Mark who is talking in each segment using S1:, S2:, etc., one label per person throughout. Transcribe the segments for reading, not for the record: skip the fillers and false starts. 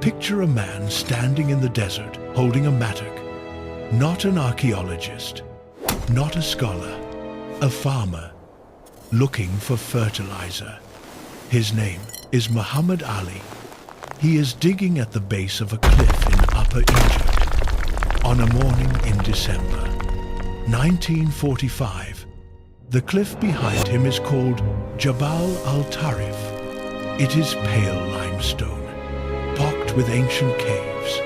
S1: Picture a man standing in the desert holding a mattock. Not an archaeologist, not a scholar, a farmer looking for fertilizer. His name is Muhammad Ali. He is digging at the base of a cliff in Upper Egypt on a morning in December 1945. The cliff behind him is called Jabal al-Tarif. It is pale limestone, pocked with ancient caves,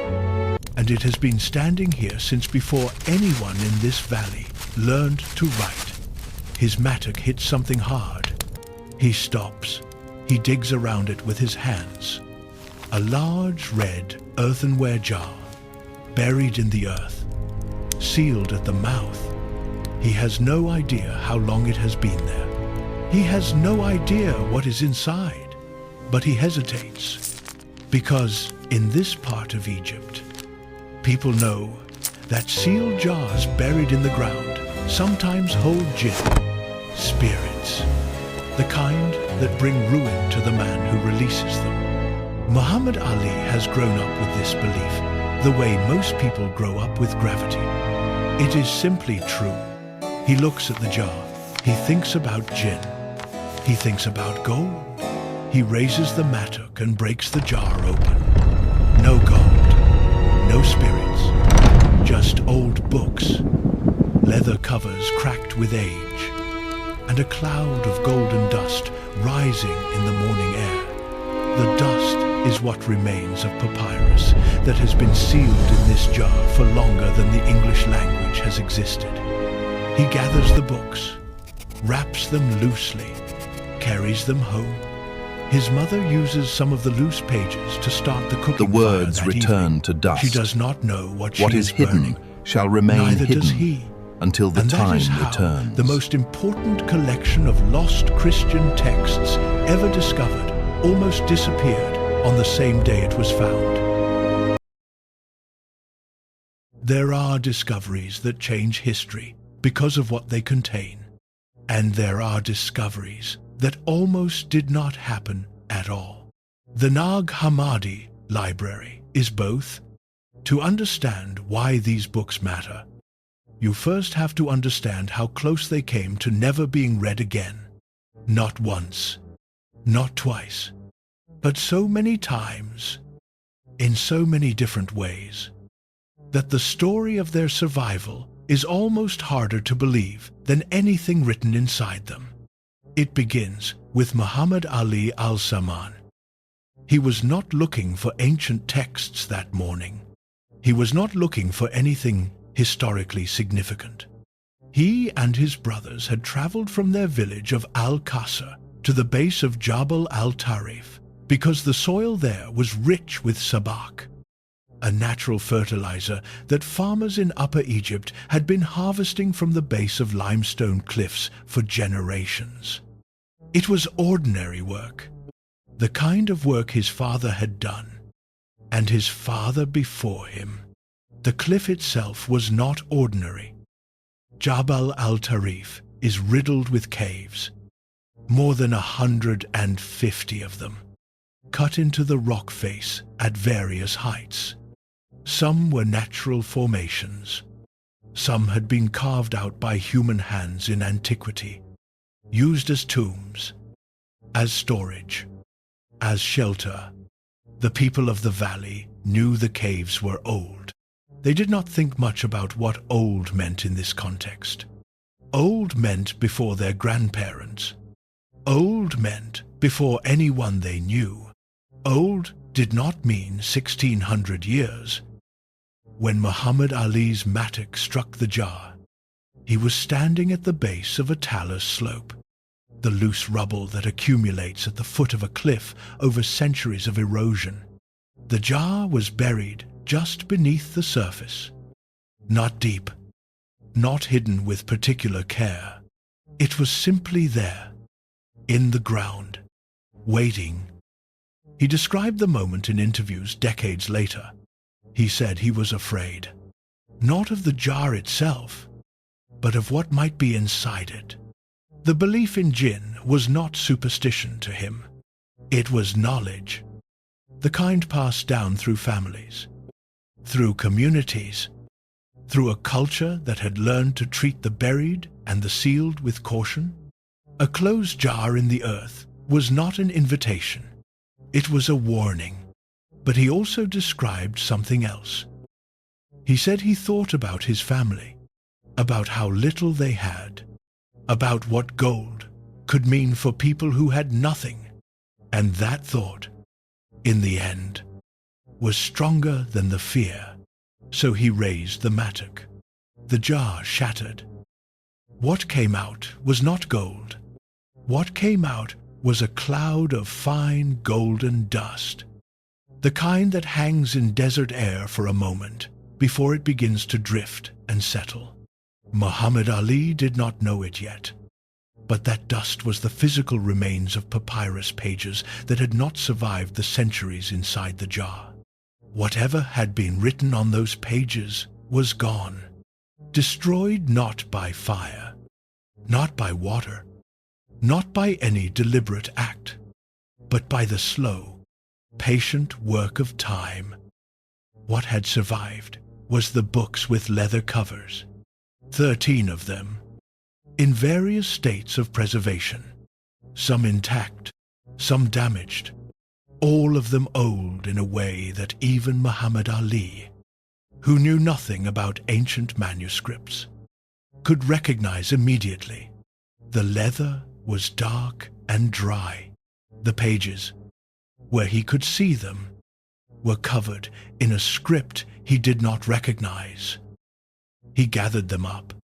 S1: and it has been standing here since before anyone in this valley learned to write. His mattock hits something hard. He stops. He digs around it with his hands. A large red earthenware jar, buried in the earth, sealed at the mouth. He has no idea how long it has been there. He has no idea what is inside, but he hesitates, because in this part of Egypt, people know that sealed jars buried in the ground sometimes hold jinn, spirits, the kind that bring ruin to the man who releases them. Muhammad Ali has grown up with this belief, the way most people grow up with gravity. It is simply true. He looks at the jar. He thinks about jinn. He thinks about gold. He raises the mattock and breaks the jar open. No gold, no spirits, just old books, leather covers cracked with age, and a cloud of golden dust rising in the morning air. The dust is what remains of papyrus that has been sealed in this jar for longer than the English language has existed. He gathers the books, wraps them loosely, carries them home. His mother uses some of the loose pages to start the cooking.
S2: The words
S1: fire that
S2: return
S1: evening.
S2: to dust.
S1: She does not know what
S2: What
S1: she
S2: is
S1: burning.
S2: hidden shall remain
S1: Neither
S2: hidden
S1: does he.
S2: until the
S1: And that
S2: time
S1: is how
S2: returns.
S1: the most important collection of lost Christian texts ever discovered almost disappeared on the same day it was found. There are discoveries that change history because of what they contain, and there are discoveries that almost did not happen at all. The Nag Hammadi library is both. To understand why these books matter, you first have to understand how close they came to never being read again. Not once, not twice, but so many times, in so many different ways, that the story of their survival is almost harder to believe than anything written inside them. It begins with Muhammad Ali al-Saman. He was not looking for ancient texts that morning. He was not looking for anything historically significant. He and his brothers had traveled from their village of Al-Qasr to the base of Jabal al-Tarif because the soil there was rich with sabak, a natural fertilizer that farmers in Upper Egypt had been harvesting from the base of limestone cliffs for generations. It was ordinary work, the kind of work his father had done, and his father before him. The cliff itself was not ordinary. Jabal al-Tarif is riddled with caves, more than 150 of them, cut into the rock face at various heights. Some were natural formations. Some had been carved out by human hands in antiquity, used as tombs, as storage, as shelter. The people of the valley knew the caves were old. They did not think much about what old meant in this context. Old meant before their grandparents. Old meant before anyone they knew. Old did not mean 1600 years. When Muhammad Ali's mattock struck the jar, he was standing at the base of a talus slope, the loose rubble that accumulates at the foot of a cliff over centuries of erosion. The jar was buried just beneath the surface, not deep, not hidden with particular care. It was simply there, in the ground, waiting. He described the moment in interviews decades later. He said he was afraid, not of the jar itself, but of what might be inside it. The belief in jinn was not superstition to him. It was knowledge. the kind passed down through families, through communities, through a culture that had learned to treat the buried and the sealed with caution. A closed jar in the earth was not an invitation. It was a warning. But he also described something else. He said he thought about his family, about how little they had, about what gold could mean for people who had nothing. And that thought, in the end, was stronger than the fear. So he raised the mattock. The jar shattered. What came out was not gold. What came out was a cloud of fine golden dust, the kind that hangs in desert air for a moment before it begins to drift and settle. Muhammad Ali did not know it yet, but that dust was the physical remains of papyrus pages that had not survived the centuries inside the jar. Whatever had been written on those pages was gone, destroyed not by fire, not by water, not by any deliberate act, but by the slow, patient work of time. What had survived was the books with leather covers, 13 of them, in various states of preservation, some intact, some damaged, all of them old in a way that even Muhammad Ali, who knew nothing about ancient manuscripts, could recognize immediately. The leather was dark and dry. The pages, where he could see them, were covered in a script he did not recognize. He gathered them up.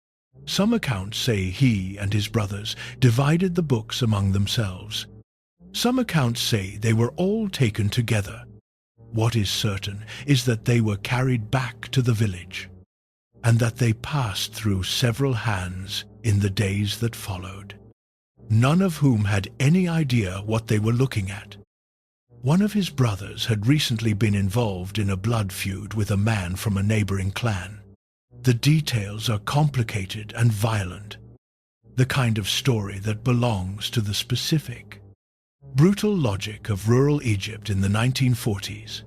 S1: Some accounts say he and his brothers divided the books among themselves. Some accounts say they were all taken together. What is certain is that they were carried back to the village, and that they passed through several hands in the days that followed, none of whom had any idea what they were looking at. One of his brothers had recently been involved in a blood feud with a man from a neighboring clan. The details are complicated and violent, the kind of story that belongs to the specific, brutal logic of rural Egypt in the 1940s.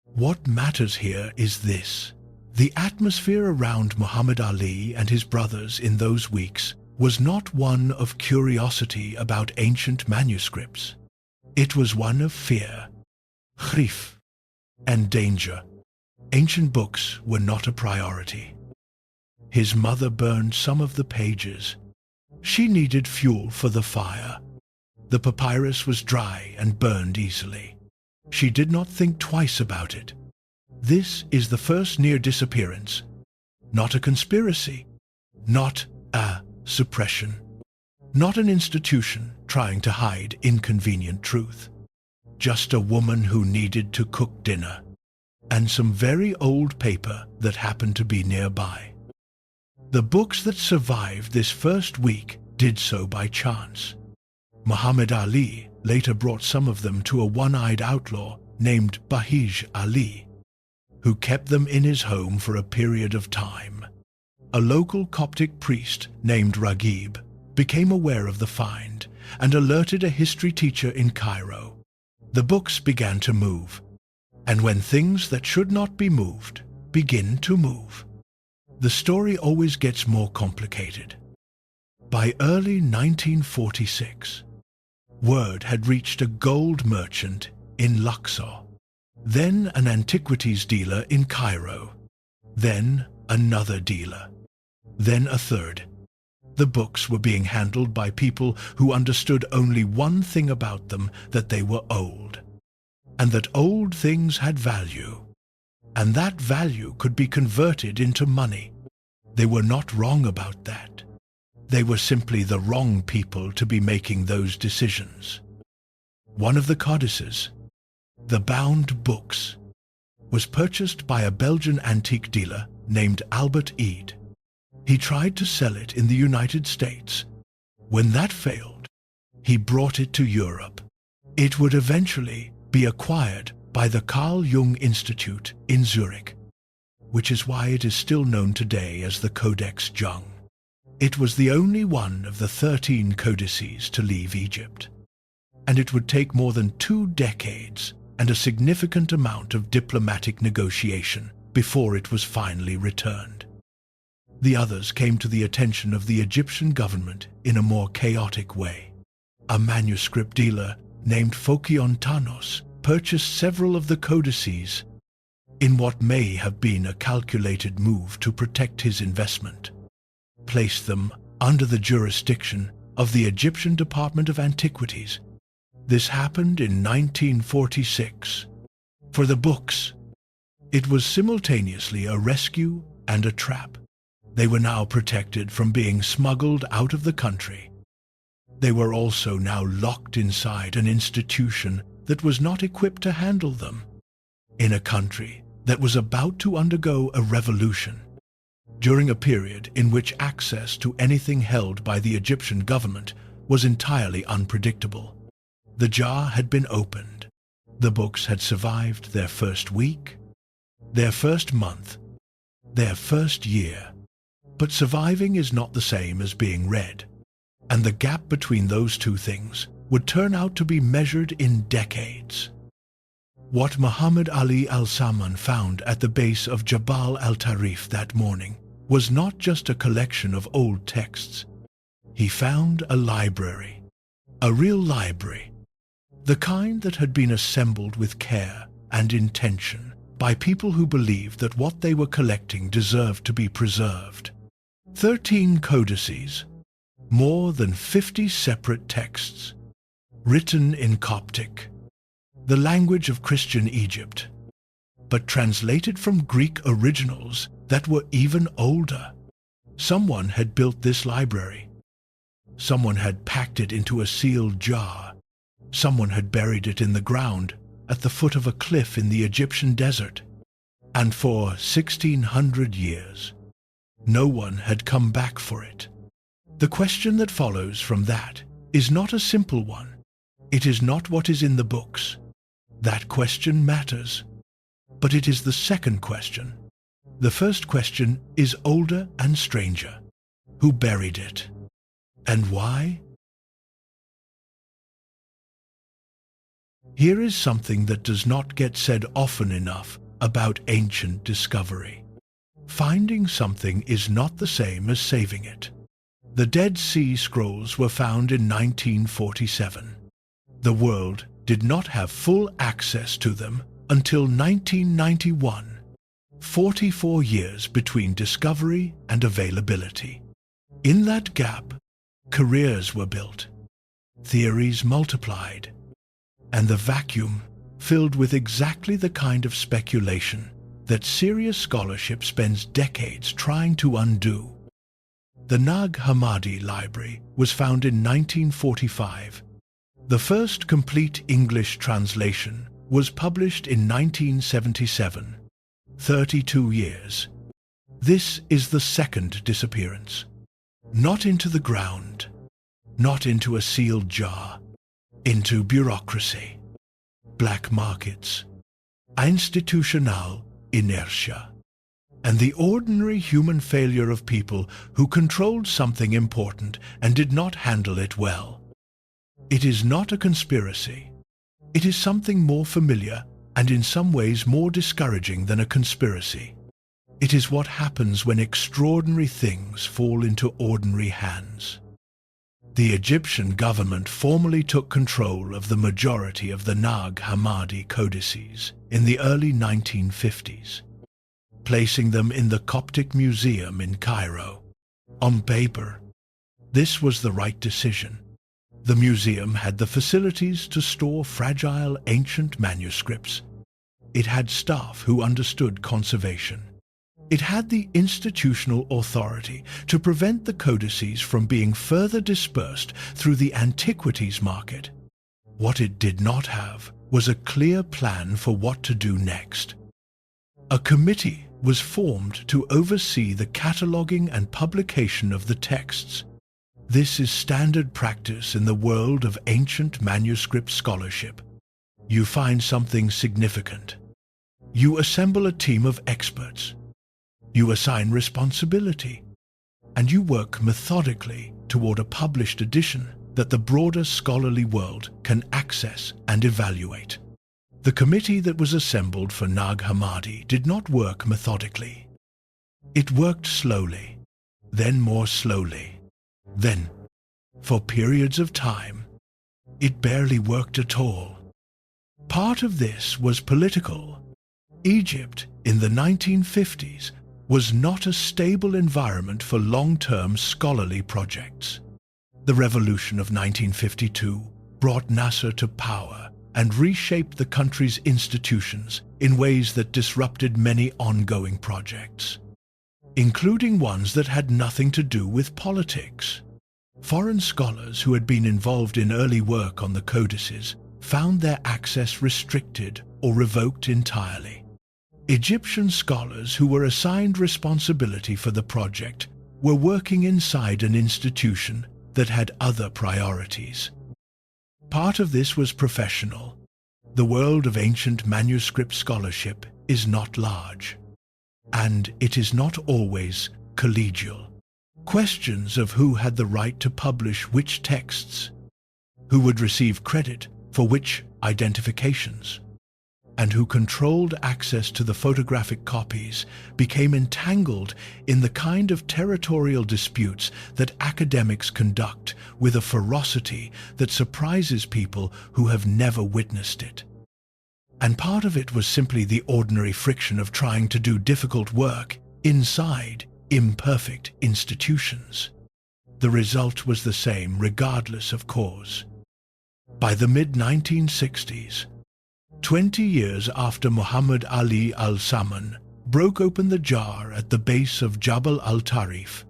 S1: What matters here is this: the atmosphere around Muhammad Ali and his brothers in those weeks was not one of curiosity about ancient manuscripts. It was one of fear, khif, and danger. Ancient books were not a priority. His mother burned some of the pages. She needed fuel for the fire. The papyrus was dry and burned easily. She did not think twice about it. This is the first near disappearance, not a conspiracy, not a suppression, not an institution trying to hide inconvenient truth. Just a woman who needed to cook dinner, and some very old paper that happened to be nearby. The books that survived this first week did so by chance. Muhammad Ali later brought some of them to a one-eyed outlaw named Bahij Ali, who kept them in his home for a period of time. A local Coptic priest named Raghib became aware of the find and alerted a history teacher in Cairo. The books began to move, and when things that should not be moved begin to move, the story always gets more complicated. By early 1946, word had reached a gold merchant in Luxor, then an antiquities dealer in Cairo, then another dealer, then a third. The books were being handled by people who understood only one thing about them: that they were old, and that old things had value, and that value could be converted into money. They were not wrong about that. They were simply the wrong people to be making those decisions. One of the codices, the bound books, was purchased by a Belgian antique dealer named Albert Ede. He tried to sell it in the United States. When that failed, he brought it to Europe. It would eventually be acquired by the Carl Jung Institute in Zurich, which is why it is still known today as the Codex Jung. It was the only one of the 13 codices to leave Egypt, and it would take more than 2 decades and a significant amount of diplomatic negotiation before it was finally returned. The others came to the attention of the Egyptian government in a more chaotic way. A manuscript dealer named Phokiontanos purchased several of the codices in what may have been a calculated move to protect his investment, placed them under the jurisdiction of the Egyptian Department of Antiquities. This happened in 1946. For the books, it was simultaneously a rescue and a trap. They were now protected from being smuggled out of the country. They were also now locked inside an institution that was not equipped to handle them, in a country that was about to undergo a revolution, during a period in which access to anything held by the Egyptian government was entirely unpredictable. The jar had been opened. The books had survived their first week, their first month, their first year. But surviving is not the same as being read, and the gap between those two things would turn out to be measured in decades. What Muhammad Ali al-Saman found at the base of Jabal al-Tarif that morning was not just a collection of old texts. He found a library, a real library, the kind that had been assembled with care and intention by people who believed that what they were collecting deserved to be preserved. 13 codices, more than 50 separate texts, written in Coptic, the language of Christian Egypt, but translated from Greek originals that were even older. Someone had built this library. Someone had packed it into a sealed jar. Someone had buried it in the ground at the foot of a cliff in the Egyptian desert. And for 1600 years, no one had come back for it. The question that follows from that is not a simple one. It is not what is in the books. That question matters. But it is the second question. The first question is older and stranger. Who buried it? And why? Here is something that does not get said often enough about ancient discovery. Finding something is not the same as saving it. The Dead Sea Scrolls were found in 1947. The world did not have full access to them until 1991, 44 years between discovery and availability. In that gap, careers were built, theories multiplied, and the vacuum filled with exactly the kind of speculation that serious scholarship spends decades trying to undo. The Nag Hammadi Library was found in 1945. The first complete English translation was published in 1977. 32 years. This is the second disappearance. Not into the ground, not into a sealed jar, into bureaucracy, black markets, institutional inertia, and the ordinary human failure of people who controlled something important and did not handle it well. It is not a conspiracy. It is something more familiar and in some ways more discouraging than a conspiracy. It is what happens when extraordinary things fall into ordinary hands. The Egyptian government formally took control of the majority of the Nag Hammadi codices in the early 1950s, placing them in the Coptic Museum in Cairo. On paper, this was the right decision. The museum had the facilities to store fragile ancient manuscripts. It had staff who understood conservation. It had the institutional authority to prevent the codices from being further dispersed through the antiquities market. What it did not have was a clear plan for what to do next. A committee was formed to oversee the cataloguing and publication of the texts. This is standard practice in the world of ancient manuscript scholarship. You find something significant. You assemble a team of experts. You assign responsibility, and you work methodically toward a published edition that the broader scholarly world can access and evaluate. The committee that was assembled for Nag Hammadi did not work methodically. It worked slowly, then more slowly. Then, for periods of time, it barely worked at all. Part of this was political. Egypt in the 1950s was not a stable environment for long-term scholarly projects. The revolution of 1952 brought Nasser to power and reshaped the country's institutions in ways that disrupted many ongoing projects, including ones that had nothing to do with politics. Foreign scholars who had been involved in early work on the codices found their access restricted or revoked entirely. Egyptian scholars who were assigned responsibility for the project were working inside an institution that had other priorities. Part of this was professional. The world of ancient manuscript scholarship is not large, and it is not always collegial. Questions of who had the right to publish which texts, who would receive credit for which identifications, and who controlled access to the photographic copies became entangled in the kind of territorial disputes that academics conduct with a ferocity that surprises people who have never witnessed it. And part of it was simply the ordinary friction of trying to do difficult work inside imperfect institutions. The result was the same regardless of cause. By the mid-1960s, 20 years after Muhammad Ali al-Saman broke open the jar at the base of Jabal al-Tarif,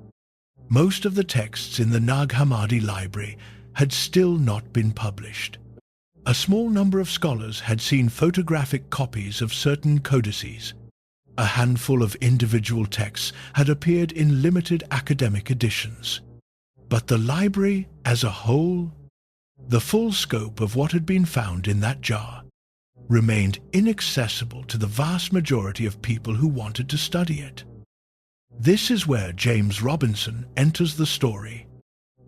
S1: most of the texts in the Nag Hammadi library had still not been published. A small number of scholars had seen photographic copies of certain codices. A handful of individual texts had appeared in limited academic editions. But the library as a whole, the full scope of what had been found in that jar, remained inaccessible to the vast majority of people who wanted to study it. This is where James Robinson enters the story.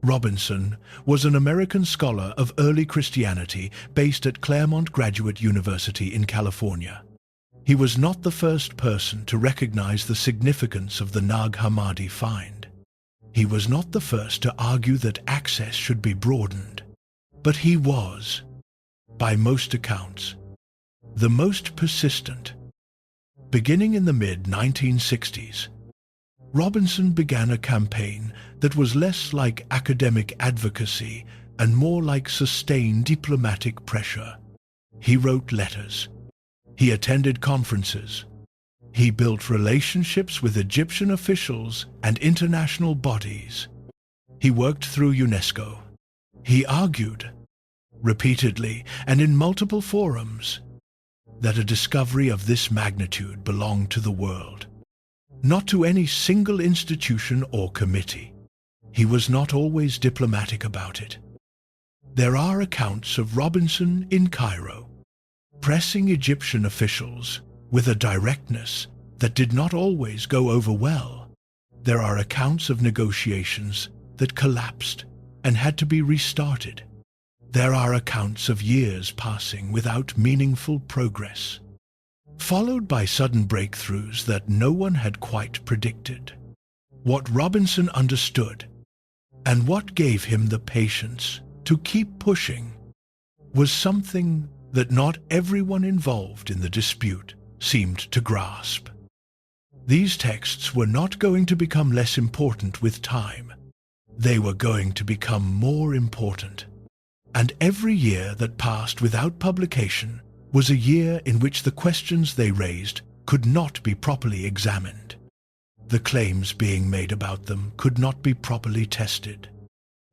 S1: Robinson was an American scholar of early Christianity based at Claremont Graduate University in California. He was not the first person to recognize the significance of the Nag Hammadi find. He was not the first to argue that access should be broadened. But he was, by most accounts, the most persistent. Beginning in the mid-1960s, Robinson began a campaign that was less like academic advocacy and more like sustained diplomatic pressure. He wrote letters. He attended conferences. He built relationships with Egyptian officials and international bodies. He worked through UNESCO. He argued, repeatedly and in multiple forums, that a discovery of this magnitude belonged to the world, not to any single institution or committee. He was not always diplomatic about it. There are accounts of Robinson in Cairo, pressing Egyptian officials with a directness that did not always go over well. There are accounts of negotiations that collapsed and had to be restarted. There are accounts of years passing without meaningful progress, followed by sudden breakthroughs that no one had quite predicted. What Robinson understood, and what gave him the patience to keep pushing, was something that not everyone involved in the dispute seemed to grasp. These texts were not going to become less important with time. They were going to become more important. And every year that passed without publication was a year in which the questions they raised could not be properly examined. The claims being made about them could not be properly tested.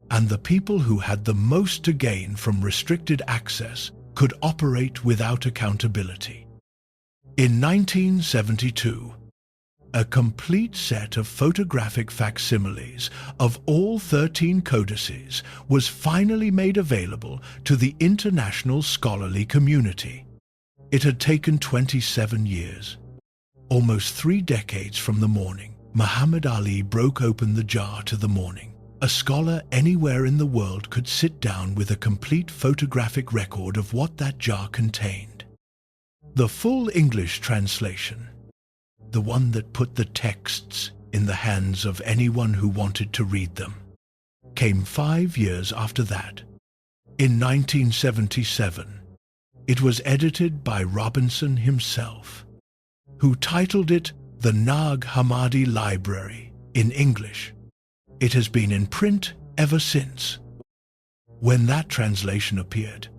S1: And the people who had the most to gain from restricted access could operate without accountability. In 1972, a complete set of photographic facsimiles of all 13 codices was finally made available to the international scholarly community. It had taken 27 years, almost 3 decades from the morning Muhammad Ali broke open the jar to the morning a scholar anywhere in the world could sit down with a complete photographic record of what that jar contained. The full English translation, the one that put the texts in the hands of anyone who wanted to read them, came 5 years after that. In 1977, it was edited by Robinson himself, who titled it The Nag Hammadi Library in English. It has been in print ever since. When that translation appeared,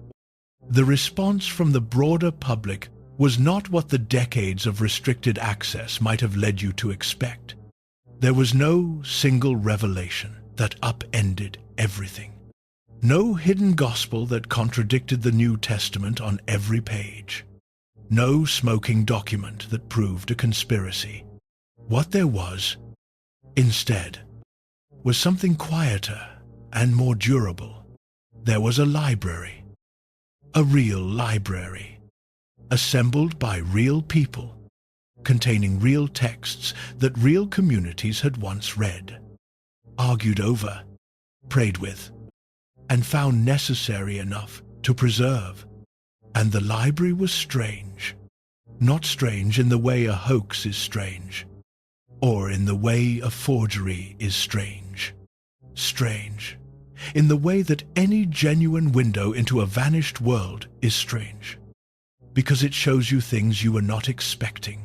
S1: the response from the broader public was not what the decades of restricted access might have led you to expect. There was no single revelation that upended everything. No hidden gospel that contradicted the New Testament on every page. No smoking document that proved a conspiracy. What there was, instead, was something quieter and more durable. There was a library. A real library. Assembled by real people, containing real texts that real communities had once read, argued over, prayed with, and found necessary enough to preserve. And the library was strange. Not strange in the way a hoax is strange, or in the way a forgery is strange. Strange in the way that any genuine window into a vanished world is strange, because it shows you things you were not expecting,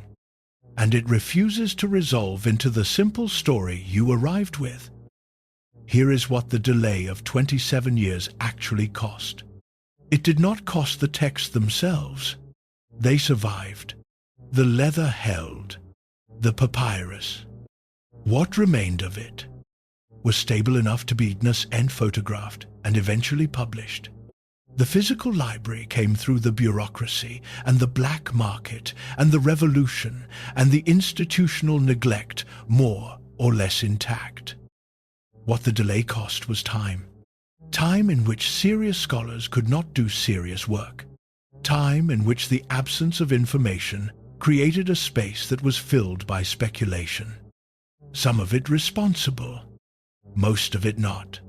S1: and it refuses to resolve into the simple story you arrived with. Here is what the delay of 27 years actually cost. It did not cost the texts themselves. They survived. The leather held. The papyrus, what remained of it, was stable enough to be witnessed and photographed and eventually published. The physical library came through the bureaucracy and the black market and the revolution and the institutional neglect, more or less intact. What the delay cost was time. Time in which serious scholars could not do serious work. Time in which the absence of information created a space that was filled by speculation. Some of it responsible, most of it not.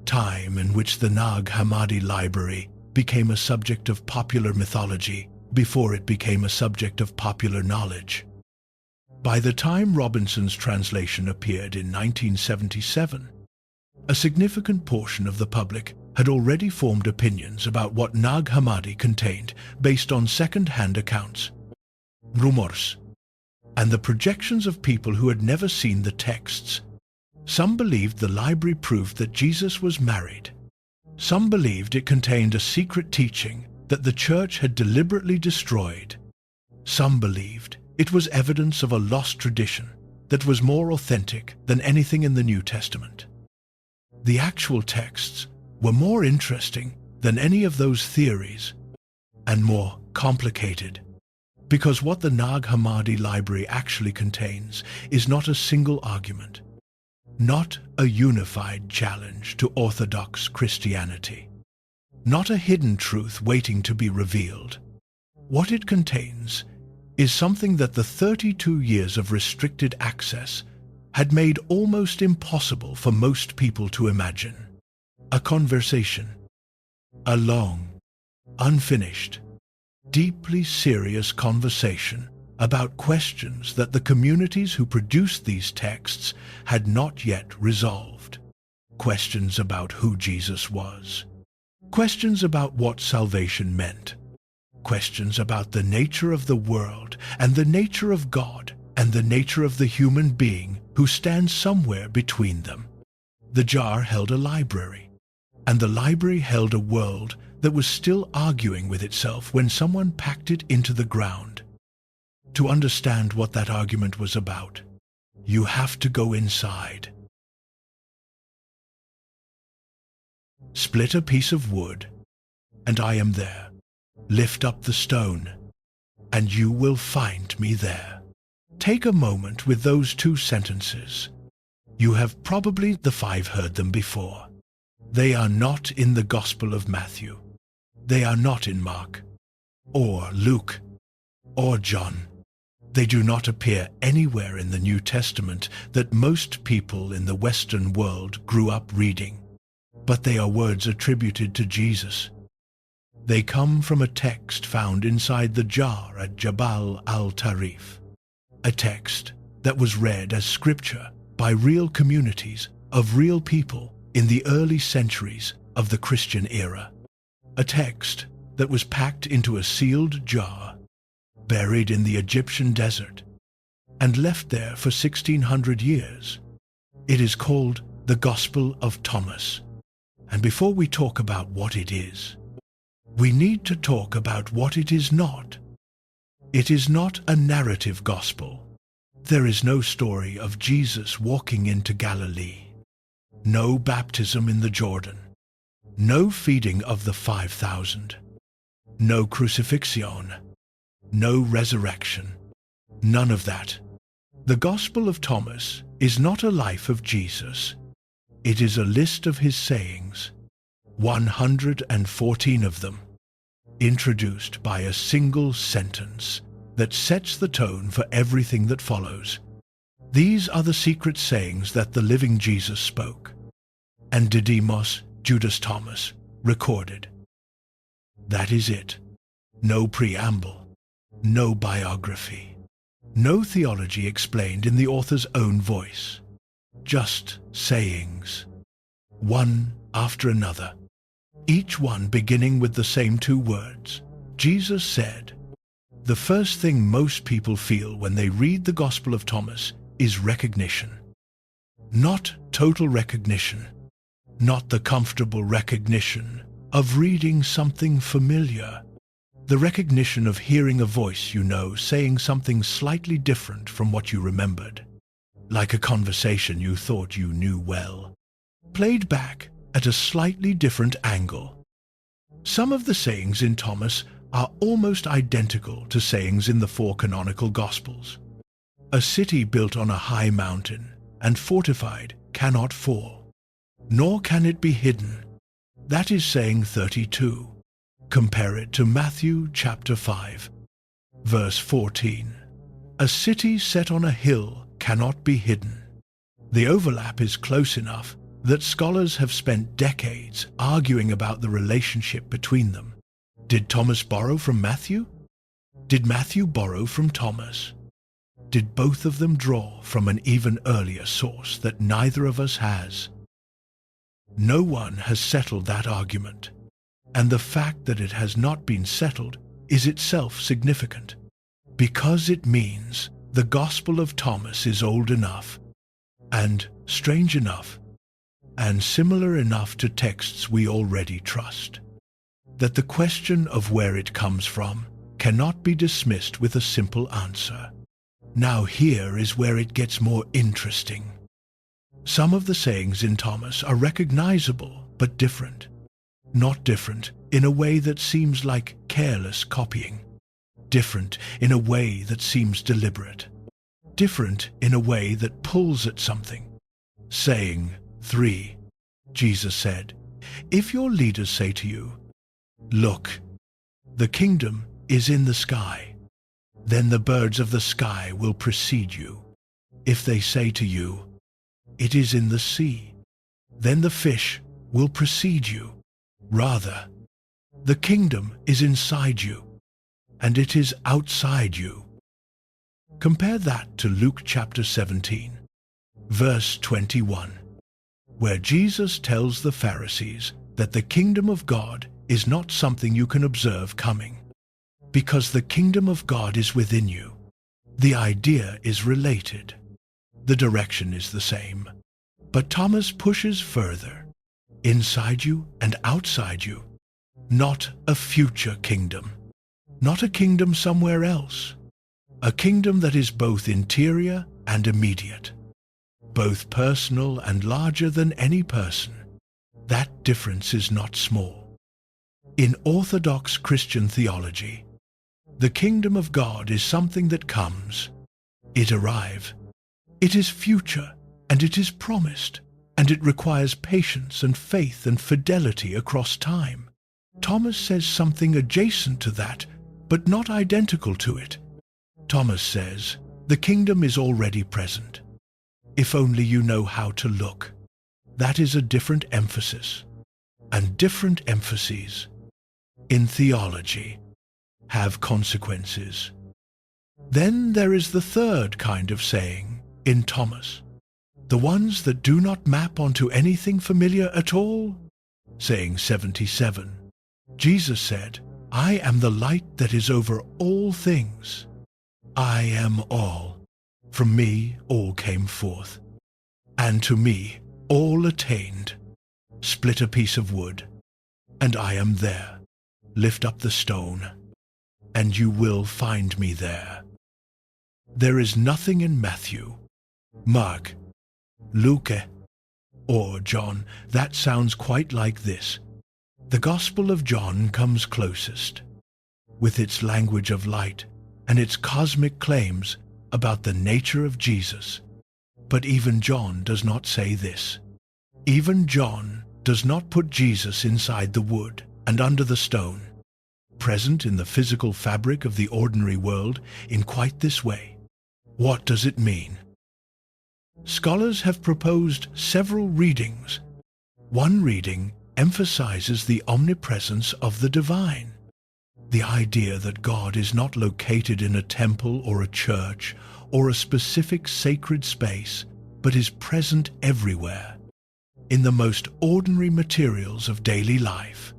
S1: Time in which the Nag Hammadi library became a subject of popular mythology before it became a subject of popular knowledge. By the time Robinson's translation appeared in 1977, a significant portion of the public had already formed opinions about what Nag Hammadi contained based on second-hand accounts, rumors, and the projections of people who had never seen the texts. Some believed the library proved that Jesus was married. Some believed it contained a secret teaching that the church had deliberately destroyed. Some believed it was evidence of a lost tradition that was more authentic than anything in the New Testament. The actual texts were more interesting than any of those theories, and more complicated, because what the Nag Hammadi library actually contains is not a single argument, not a unified challenge to Orthodox Christianity, not a hidden truth waiting to be revealed. What it contains is something that the 32 years of restricted access had made almost impossible for most people to imagine. A conversation. A long, unfinished, deeply serious conversation about questions that the communities who produced these texts had not yet resolved. Questions about who Jesus was. Questions about what salvation meant. Questions about the nature of the world and the nature of God and the nature of the human being who stands somewhere between them. The jar held a library, and the library held a world that was still arguing with itself when someone packed it into the ground. To understand what that argument was about, you have to go inside. Split a piece of wood, and I am there. Lift up the stone, and you will find me there. Take a moment with those two sentences. You have probably heard them before. They are not in the Gospel of Matthew. They are not in Mark, or Luke, or John. They do not appear anywhere in the New Testament that most people in the Western world grew up reading. But they are words attributed to Jesus. They come from a text found inside the jar at Jabal al-Tarif, a text that was read as scripture by real communities of real people in the early centuries of the Christian era. A text that was packed into a sealed jar, buried in the Egyptian desert, and left there for 1600 years. It is called the Gospel of Thomas. And before we talk about what it is, we need to talk about what it is not. It is not a narrative gospel. There is no story of Jesus walking into Galilee, no baptism in the Jordan, no feeding of the 5,000, no crucifixion, no resurrection, none of that. The Gospel of Thomas is not a life of Jesus. It is a list of his sayings, 114 of them, introduced by a single sentence that sets the tone for everything that follows. These are the secret sayings that the living Jesus spoke, and Didymus, Judas Thomas, recorded. That is it. No preamble, no biography, no theology explained in the author's own voice. Just sayings, one after another, each one beginning with the same two words. Jesus said. The first thing most people feel when they read the Gospel of Thomas is recognition. Not total recognition, not the comfortable recognition of reading something familiar. The recognition of hearing a voice you know saying something slightly different from what you remembered, like a conversation you thought you knew well, played back at a slightly different angle. Some of the sayings in Thomas are almost identical to sayings in the four canonical Gospels. A city built on a high mountain and fortified cannot fall, nor can it be hidden. That is saying 32. Compare it to Matthew chapter 5, verse 14. A city set on a hill cannot be hidden. The overlap is close enough that scholars have spent decades arguing about the relationship between them. Did Thomas borrow from Matthew? Did Matthew borrow from Thomas? Did both of them draw from an even earlier source that neither of us has? No one has settled that argument, and the fact that it has not been settled is itself significant, because it means the Gospel of Thomas is old enough, and strange enough, and similar enough to texts we already trust, that the question of where it comes from cannot be dismissed with a simple answer. Now here is where it gets more interesting. Some of the sayings in Thomas are recognizable but different. Not different in a way that seems like careless copying. Different in a way that seems deliberate. Different in a way that pulls at something. Saying 3. Jesus said, "If your leaders say to you, 'Look, the kingdom is in the sky,' then the birds of the sky will precede you. If they say to you, 'It is in the sea,' then the fish will precede you. Rather, the kingdom is inside you, and it is outside you." Compare that to Luke chapter 17, verse 21, where Jesus tells the Pharisees that the kingdom of God is not something you can observe coming, because the kingdom of God is within you. The idea is related. The direction is the same. But Thomas pushes further. Inside you and outside you. Not a future kingdom. Not a kingdom somewhere else. A kingdom that is both interior and immediate. Both personal and larger than any person. That difference is not small. In Orthodox Christian theology, the kingdom of God is something that comes. It arrives. It is future, and it is promised, and it requires patience and faith and fidelity across time. Thomas says something adjacent to that, but not identical to it. Thomas says, the kingdom is already present. If only you know how to look. That is a different emphasis, and different emphases in theology have consequences. Then there is the third kind of saying in Thomas, the ones that do not map onto anything familiar at all. Saying 77. Jesus said, I am the light that is over all things. I am all. From me all came forth, and to me all attained. Split a piece of wood, and I am there. Lift up the stone, and you will find me there. There is nothing in Matthew, Mark, Luke, or John that sounds quite like this. The Gospel of John comes closest, with its language of light and its cosmic claims about the nature of Jesus. But even John does not say this. Even John does not put Jesus inside the wood and under the stone, present in the physical fabric of the ordinary world in quite this way. What does it mean? Scholars have proposed several readings. One reading emphasizes the omnipresence of the divine, the idea that God is not located in a temple or a church or a specific sacred space, but is present everywhere, in the most ordinary materials of daily life.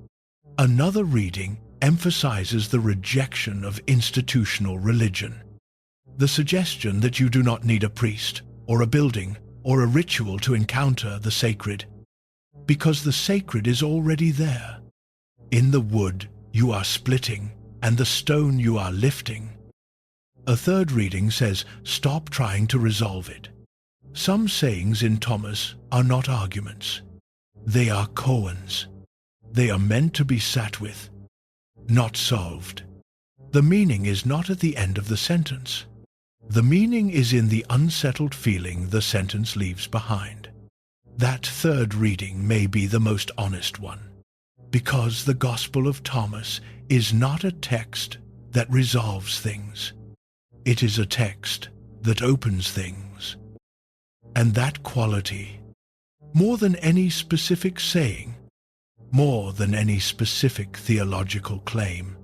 S1: Another reading emphasizes the rejection of institutional religion, the suggestion that you do not need a priest or a building or a ritual to encounter the sacred, because the sacred is already there. In the wood you are splitting, and the stone you are lifting. A third reading says, stop trying to resolve it. Some sayings in Thomas are not arguments. They are koans. They are meant to be sat with, not solved. The meaning is not at the end of the sentence. The meaning is in the unsettled feeling the sentence leaves behind. That third reading may be the most honest one, because the Gospel of Thomas is not a text that resolves things. It is a text that opens things. And that quality, more than any specific saying, more than any specific theological claim,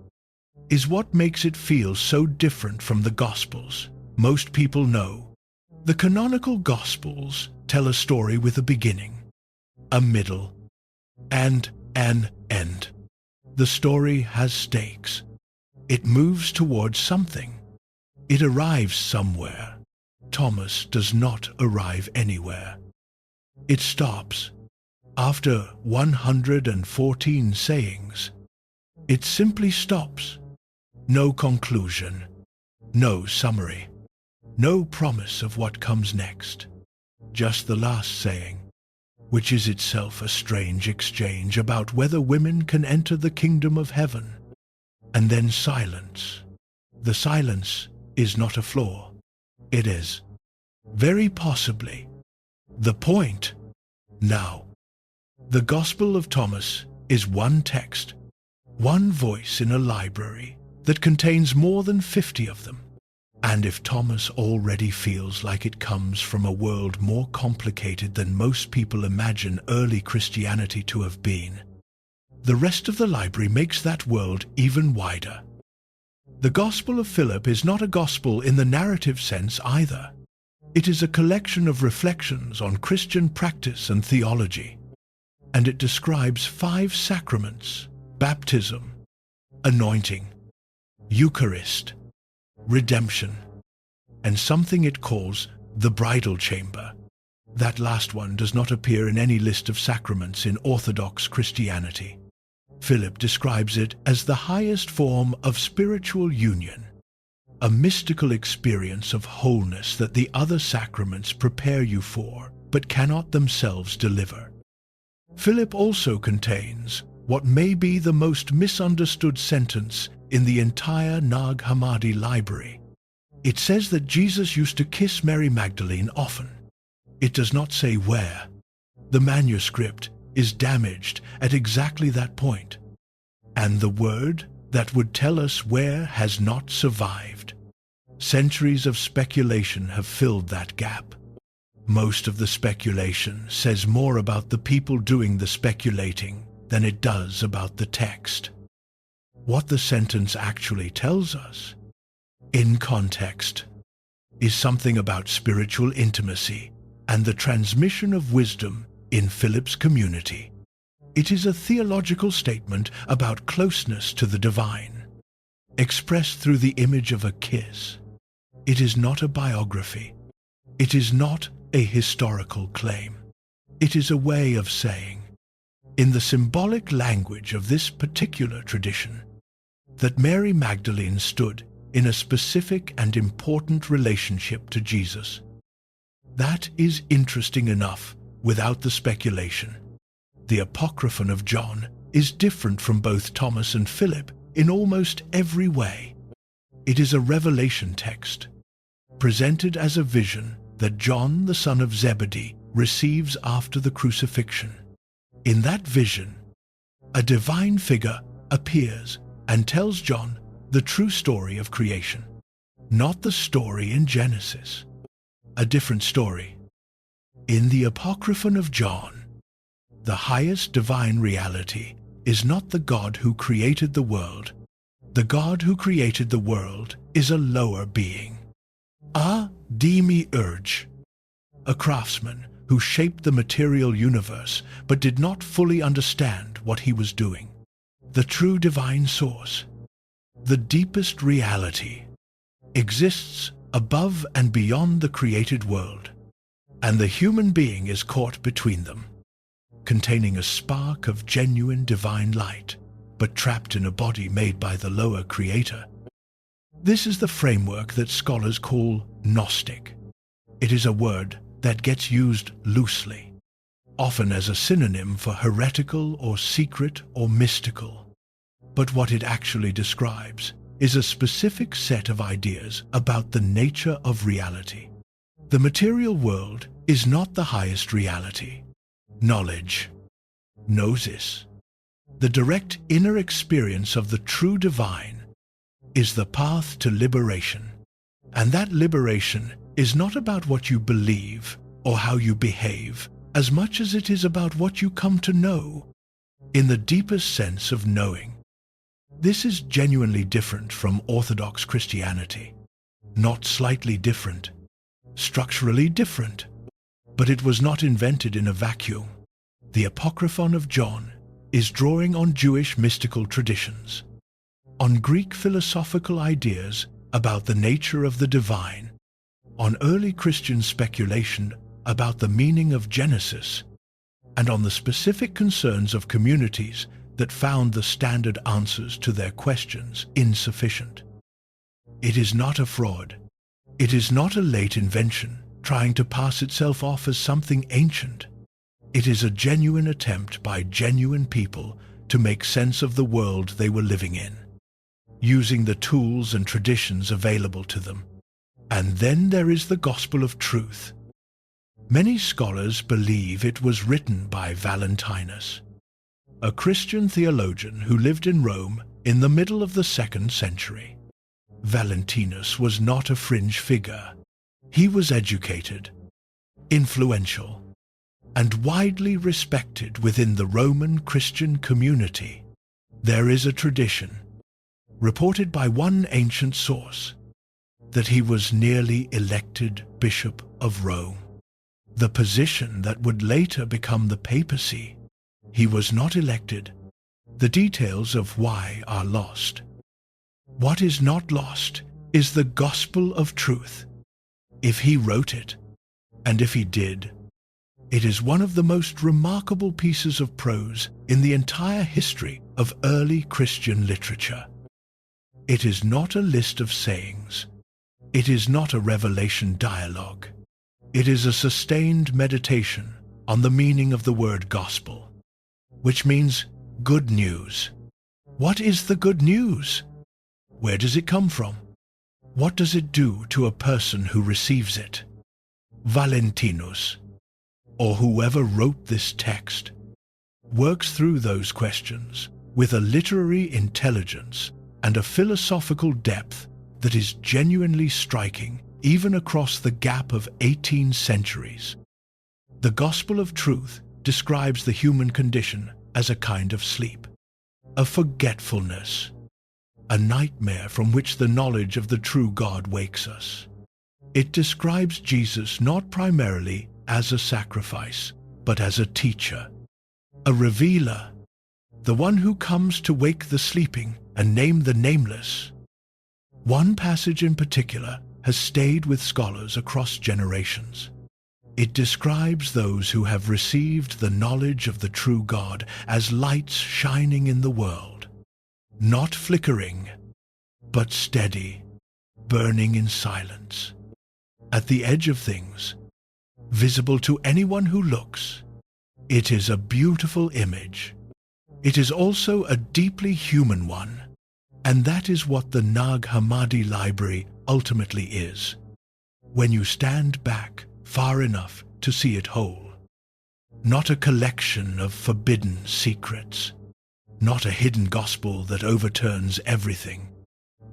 S1: is what makes it feel so different from the Gospels most people know. The canonical Gospels tell a story with a beginning, a middle, and an end. The story has stakes. It moves towards something. It arrives somewhere. Thomas does not arrive anywhere. It stops. After 114 sayings, it simply stops. No conclusion, no summary, no promise of what comes next. Just the last saying, which is itself a strange exchange about whether women can enter the kingdom of heaven. And then silence. The silence is not a flaw. It is, very possibly, the point. Now, the Gospel of Thomas is one text, one voice in a library that contains more than 50 of them. And if Thomas already feels like it comes from a world more complicated than most people imagine early Christianity to have been, the rest of the library makes that world even wider. The Gospel of Philip is not a gospel in the narrative sense either. It is a collection of reflections on Christian practice and theology, and it describes 5 sacraments: baptism, anointing, Eucharist, redemption, and something it calls the bridal chamber. That last one does not appear in any list of sacraments in Orthodox Christianity. Philip describes it as the highest form of spiritual union, a mystical experience of wholeness that the other sacraments prepare you for, but cannot themselves deliver. Philip also contains what may be the most misunderstood sentence in the entire Nag Hammadi library. It says that Jesus used to kiss Mary Magdalene often. It does not say where. The manuscript is damaged at exactly that point, and the word that would tell us where has not survived. Centuries of speculation have filled that gap. Most of the speculation says more about the people doing the speculating than it does about the text. What the sentence actually tells us, in context, is something about spiritual intimacy and the transmission of wisdom in Philip's community. It is a theological statement about closeness to the divine, expressed through the image of a kiss. It is not a biography. It is not a historical claim. It is a way of saying, in the symbolic language of this particular tradition, that Mary Magdalene stood in a specific and important relationship to Jesus. That is interesting enough without the speculation. The Apocryphon of John is different from both Thomas and Philip in almost every way. It is a revelation text, presented as a vision that John, the son of Zebedee, receives after the crucifixion. In that vision, a divine figure appears and tells John the true story of creation, not the story in Genesis, a different story. In the Apocryphon of John, the highest divine reality is not the God who created the world. The God who created the world is a lower being, a demiurge, a craftsman who shaped the material universe but did not fully understand what he was doing. The true divine source, the deepest reality, exists above and beyond the created world, and the human being is caught between them, containing a spark of genuine divine light, but trapped in a body made by the lower creator. This is the framework that scholars call Gnostic. It is a word that gets used loosely, often as a synonym for heretical or secret or mystical. But what it actually describes is a specific set of ideas about the nature of reality. The material world is not the highest reality. Knowledge, gnosis, the direct inner experience of the true divine, is the path to liberation. And that liberation is not about what you believe or how you behave, as much as it is about what you come to know, in the deepest sense of knowing. This is genuinely different from Orthodox Christianity. Not slightly different, structurally different. But it was not invented in a vacuum. The Apocryphon of John is drawing on Jewish mystical traditions, on Greek philosophical ideas about the nature of the divine, on early Christian speculation about the meaning of Genesis, and on the specific concerns of communities that found the standard answers to their questions insufficient. It is not a fraud. It is not a late invention trying to pass itself off as something ancient. It is a genuine attempt by genuine people to make sense of the world they were living in, using the tools and traditions available to them. And then there is the gospel of truth. Many scholars believe it was written by Valentinus, a Christian theologian who lived in Rome in the middle of the 2nd century. Valentinus was not a fringe figure. He was educated, influential, and widely respected within the Roman Christian community. There is a tradition, reported by one ancient source, that he was nearly elected Bishop of Rome, the position that would later become the papacy. He was not elected. The details of why are lost. What is not lost is the gospel of truth. If he wrote it, and if he did, it is one of the most remarkable pieces of prose in the entire history of early Christian literature. It is not a list of sayings. It is not a revelation dialogue. It is a sustained meditation on the meaning of the word gospel, which means good news. What is the good news? Where does it come from? What does it do to a person who receives it? Valentinus, or whoever wrote this text, works through those questions with a literary intelligence and a philosophical depth that is genuinely striking even across the gap of 18 centuries. The gospel of truth describes the human condition as a kind of sleep, a forgetfulness, a nightmare from which the knowledge of the true God wakes us. It describes Jesus not primarily as a sacrifice, but as a teacher, a revealer, the one who comes to wake the sleeping and name the nameless. One passage in particular has stayed with scholars across generations. It describes those who have received the knowledge of the true God as lights shining in the world, not flickering, but steady, burning in silence, at the edge of things, visible to anyone who looks. It is a beautiful image. It is also a deeply human one, and that is what the Nag Hammadi library ultimately is, when you stand back far enough to see it whole. Not a collection of forbidden secrets, not a hidden gospel that overturns everything,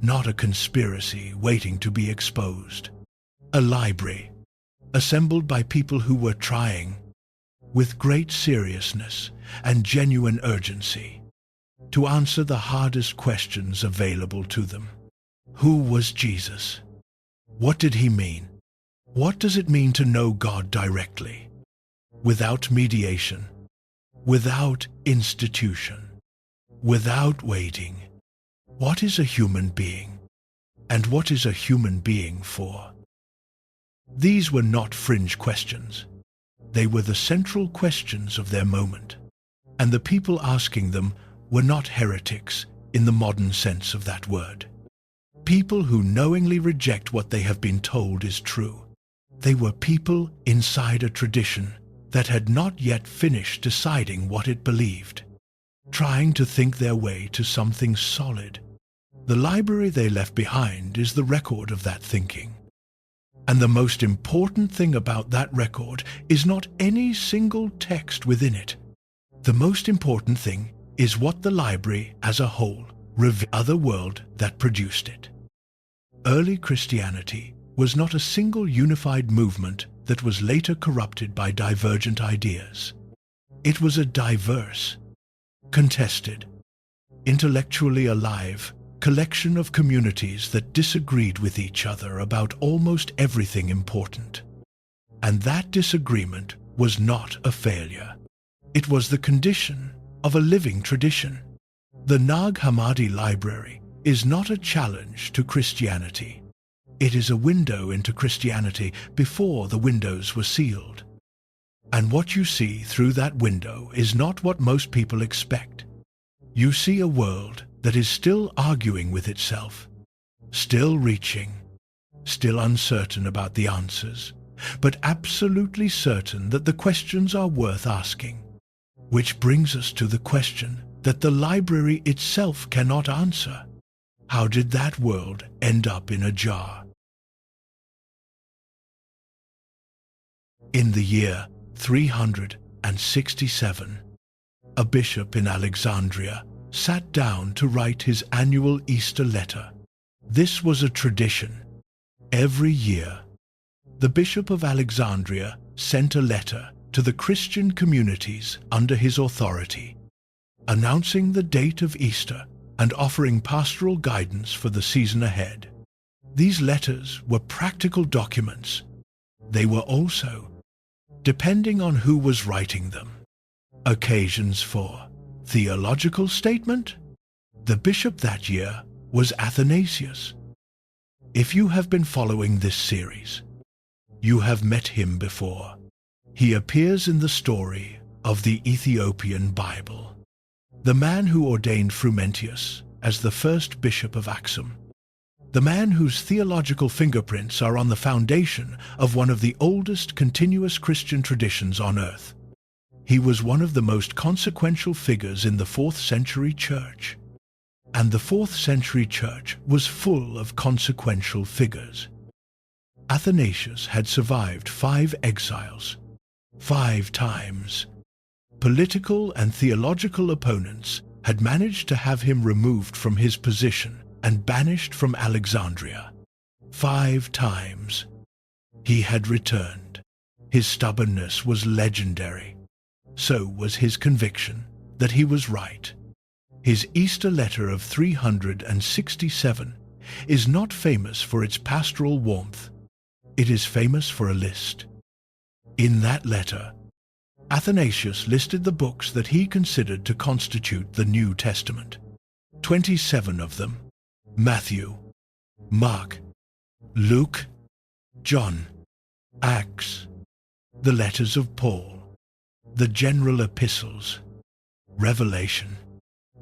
S1: not a conspiracy waiting to be exposed. A library, assembled by people who were trying, with great seriousness and genuine urgency, to answer the hardest questions available to them. Who was Jesus? What did he mean? What does it mean to know God directly, without mediation, without institution, without waiting? What is a human being? And what is a human being for? These were not fringe questions. They were the central questions of their moment, and the people asking them were not heretics in the modern sense of that word. People who knowingly reject what they have been told is true. They were people inside a tradition that had not yet finished deciding what it believed, trying to think their way to something solid. The library they left behind is the record of that thinking. And the most important thing about that record is not any single text within it. The most important thing is what the library as a whole revealed of the world that produced it. Early Christianity was not a single unified movement that was later corrupted by divergent ideas. It was a diverse, contested, intellectually alive collection of communities that disagreed with each other about almost everything important. And that disagreement was not a failure. It was the condition of a living tradition. The Nag Hammadi library is not a challenge to Christianity. It is a window into Christianity before the windows were sealed. And what you see through that window is not what most people expect. You see a world that is still arguing with itself, still reaching, still uncertain about the answers, but absolutely certain that the questions are worth asking. Which brings us to the question that the library itself cannot answer. How did that world end up in a jar? In the year 367, a bishop in Alexandria sat down to write his annual Easter letter. This was a tradition. Every year, the Bishop of Alexandria sent a letter to the Christian communities under his authority, announcing the date of Easter and offering pastoral guidance for the season ahead. These letters were practical documents. They were also, depending on who was writing them, occasions for theological statement. The bishop that year was Athanasius. If you have been following this series, you have met him before. He appears in the story of the Ethiopian Bible. The man who ordained Frumentius as the first bishop of Axum. The man whose theological fingerprints are on the foundation of one of the oldest continuous Christian traditions on earth. He was one of the most consequential figures in the 4th century church. And the 4th century church was full of consequential figures. Athanasius had survived 5 exiles, 5 times. Political and theological opponents had managed to have him removed from his position and banished from Alexandria. 5 times. He had returned. His stubbornness was legendary. So was his conviction that he was right. His Easter letter of 367 is not famous for its pastoral warmth. It is famous for a list. In that letter, Athanasius listed the books that he considered to constitute the New Testament. 27 of them: Matthew, Mark, Luke, John, Acts, the letters of Paul, the general epistles, Revelation.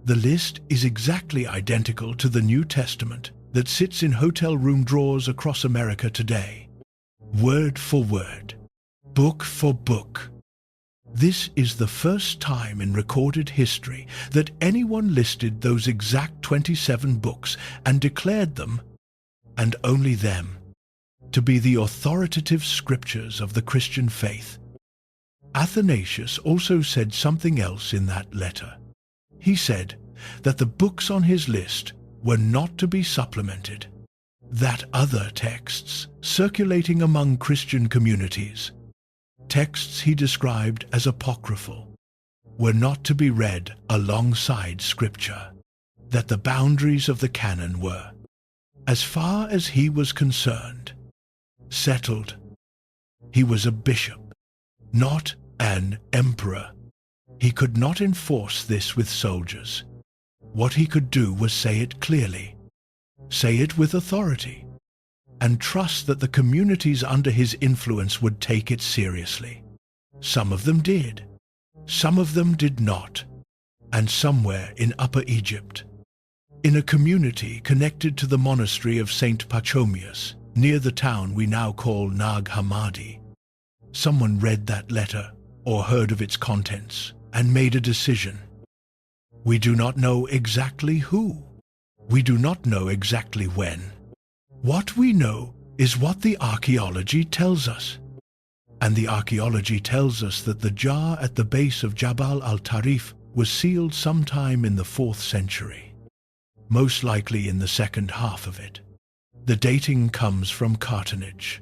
S1: The list is exactly identical to the New Testament that sits in hotel room drawers across America today. Word for word, book for book. This is the first time in recorded history that anyone listed those exact 27 books and declared them, and only them, to be the authoritative scriptures of the Christian faith. Athanasius also said something else in that letter. He said that the books on his list were not to be supplemented, that other texts circulating among Christian communities, texts he described as apocryphal, were not to be read alongside Scripture, that the boundaries of the canon were, as far as he was concerned, settled. He was a bishop, not an emperor. He could not enforce this with soldiers. What he could do was say it clearly, say it with authority, and trust that the communities under his influence would take it seriously. Some of them did, some of them did not, and somewhere in Upper Egypt, in a community connected to the monastery of St. Pachomius, near the town we now call Nag Hammadi, someone read that letter or heard of its contents and made a decision. We do not know exactly who. We do not know exactly when. What we know is what the archaeology tells us. And the archaeology tells us that the jar at the base of Jabal al-Tarif was sealed sometime in the 4th century, most likely in the second half of it. The dating comes from cartonnage,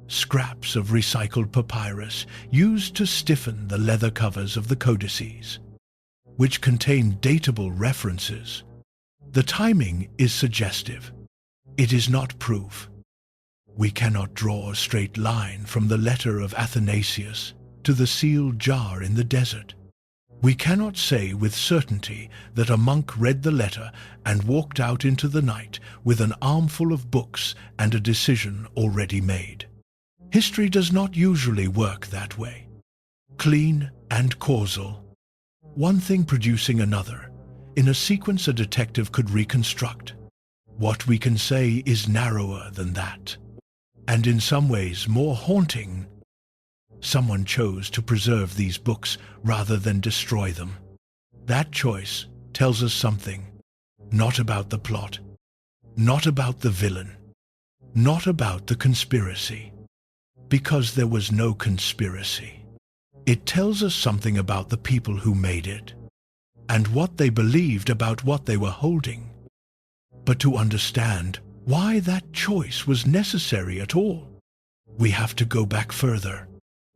S1: scraps of recycled papyrus used to stiffen the leather covers of the codices, which contain datable references. The timing is suggestive. It is not proof. We cannot draw a straight line from the letter of Athanasius to the sealed jar in the desert. We cannot say with certainty that a monk read the letter and walked out into the night with an armful of books and a decision already made. History does not usually work that way. Clean and causal, one thing producing another, in a sequence a detective could reconstruct. What we can say is narrower than that, and in some ways more haunting. Someone chose to preserve these books rather than destroy them. That choice tells us something, not about the plot, not about the villain, not about the conspiracy, because there was no conspiracy. It tells us something about the people who made it, and what they believed about what they were holding. But to understand why that choice was necessary at all, we have to go back further,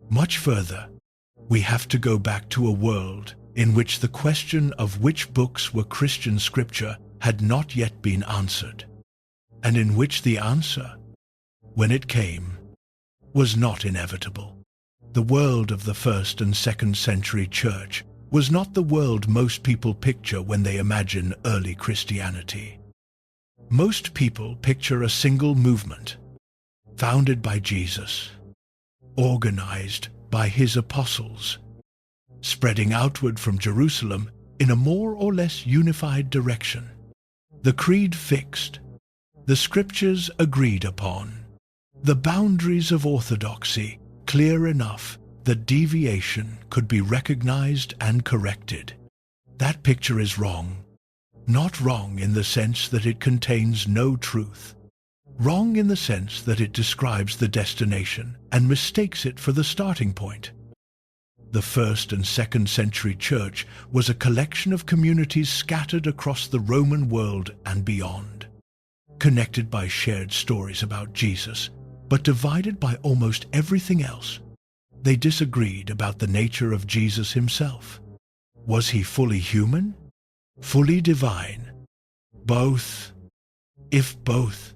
S1: much further. We have to go back to a world in which the question of which books were Christian scripture had not yet been answered, and in which the answer, when it came, was not inevitable. The world of the 1st and 2nd century church was not the world most people picture when they imagine early Christianity. Most people picture a single movement, founded by Jesus, organized by his apostles, spreading outward from Jerusalem in a more or less unified direction. The creed fixed, the scriptures agreed upon, the boundaries of orthodoxy clear enough that deviation could be recognized and corrected. That picture is wrong. Not wrong in the sense that it contains no truth. Wrong in the sense that it describes the destination and mistakes it for the starting point. The 1st and 2nd century church was a collection of communities scattered across the Roman world and beyond, connected by shared stories about Jesus, but divided by almost everything else. They disagreed about the nature of Jesus himself. Was he fully human? fully divine. Both. If both,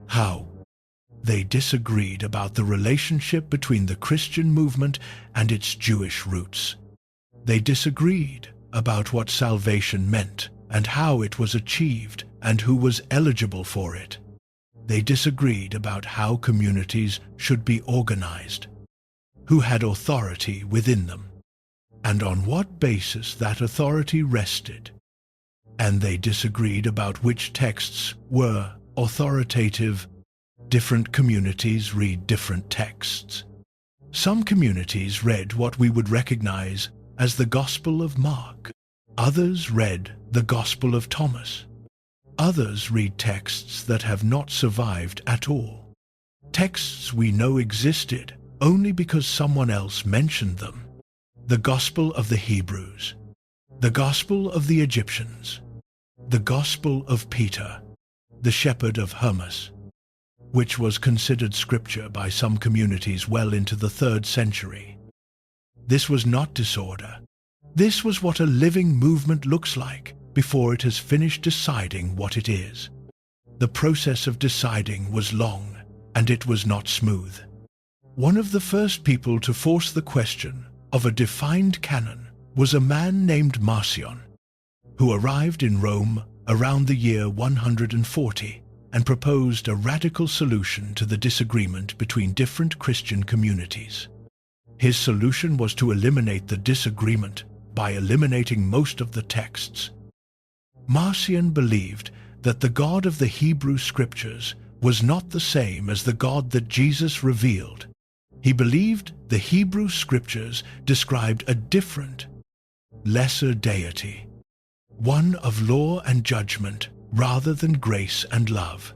S1: how? They disagreed about the relationship between the Christian movement and its Jewish roots. They disagreed about what salvation meant and how it was achieved and who was eligible for it. They disagreed about how communities should be organized, who had authority within them, and on what basis that authority rested. And they disagreed about which texts were authoritative. Different communities read different texts. Some communities read what we would recognize as the Gospel of Mark. Others read the Gospel of Thomas. Others read texts that have not survived at all. Texts we know existed only because someone else mentioned them. The Gospel of the Hebrews, the Gospel of the Egyptians, the Gospel of Peter, the Shepherd of Hermas, which was considered scripture by some communities well into the 3rd century. This was not disorder. This was what a living movement looks like before it has finished deciding what it is. The process of deciding was long, and it was not smooth. One of the first people to force the question of a defined canon was a man named Marcion, who arrived in Rome around the year 140 and proposed a radical solution to the disagreement between different Christian communities. His solution was to eliminate the disagreement by eliminating most of the texts. Marcion believed that the God of the Hebrew Scriptures was not the same as the God that Jesus revealed. He believed the Hebrew Scriptures described a different, lesser deity, one of law and judgment rather than grace and love.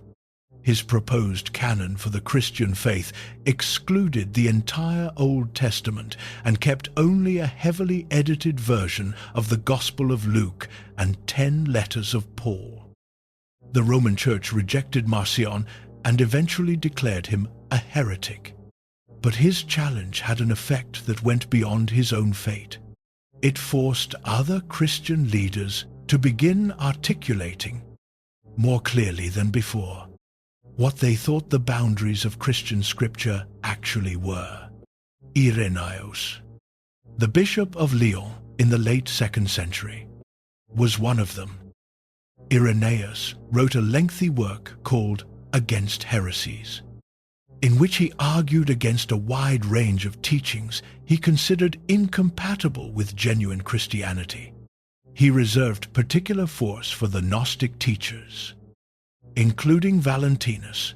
S1: His proposed canon for the Christian faith excluded the entire Old Testament and kept only a heavily edited version of the Gospel of Luke and 10 letters of Paul. The Roman Church rejected Marcion and eventually declared him a heretic. But his challenge had an effect that went beyond his own fate. It forced other Christian leaders to begin articulating, more clearly than before, what they thought the boundaries of Christian scripture actually were. Irenaeus, the Bishop of Lyon in the late 2nd century, was one of them. Irenaeus wrote a lengthy work called Against Heresies, in which he argued against a wide range of teachings he considered incompatible with genuine Christianity. He reserved particular force for the Gnostic teachers, including Valentinus,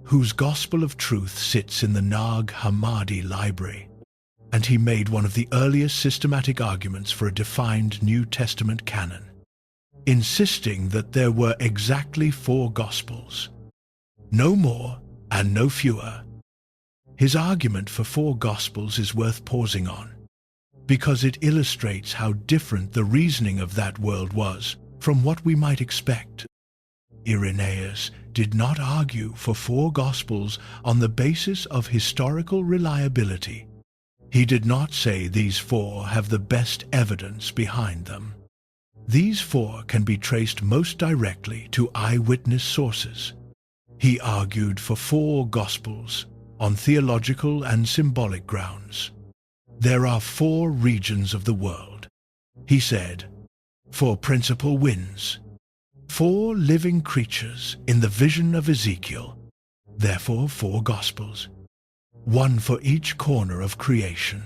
S1: whose Gospel of Truth sits in the Nag Hammadi library, and he made one of the earliest systematic arguments for a defined New Testament canon, insisting that there were exactly 4 Gospels, no more and no fewer. His argument for 4 Gospels is worth pausing on, because it illustrates how different the reasoning of that world was from what we might expect. Irenaeus did not argue for 4 Gospels on the basis of historical reliability. He did not say these 4 have the best evidence behind them. These 4 can be traced most directly to eyewitness sources. He argued for 4 Gospels on theological and symbolic grounds. There are 4 regions of the world, he said, 4 principal winds, 4 living creatures in the vision of Ezekiel, therefore 4 Gospels, 1 for each corner of creation,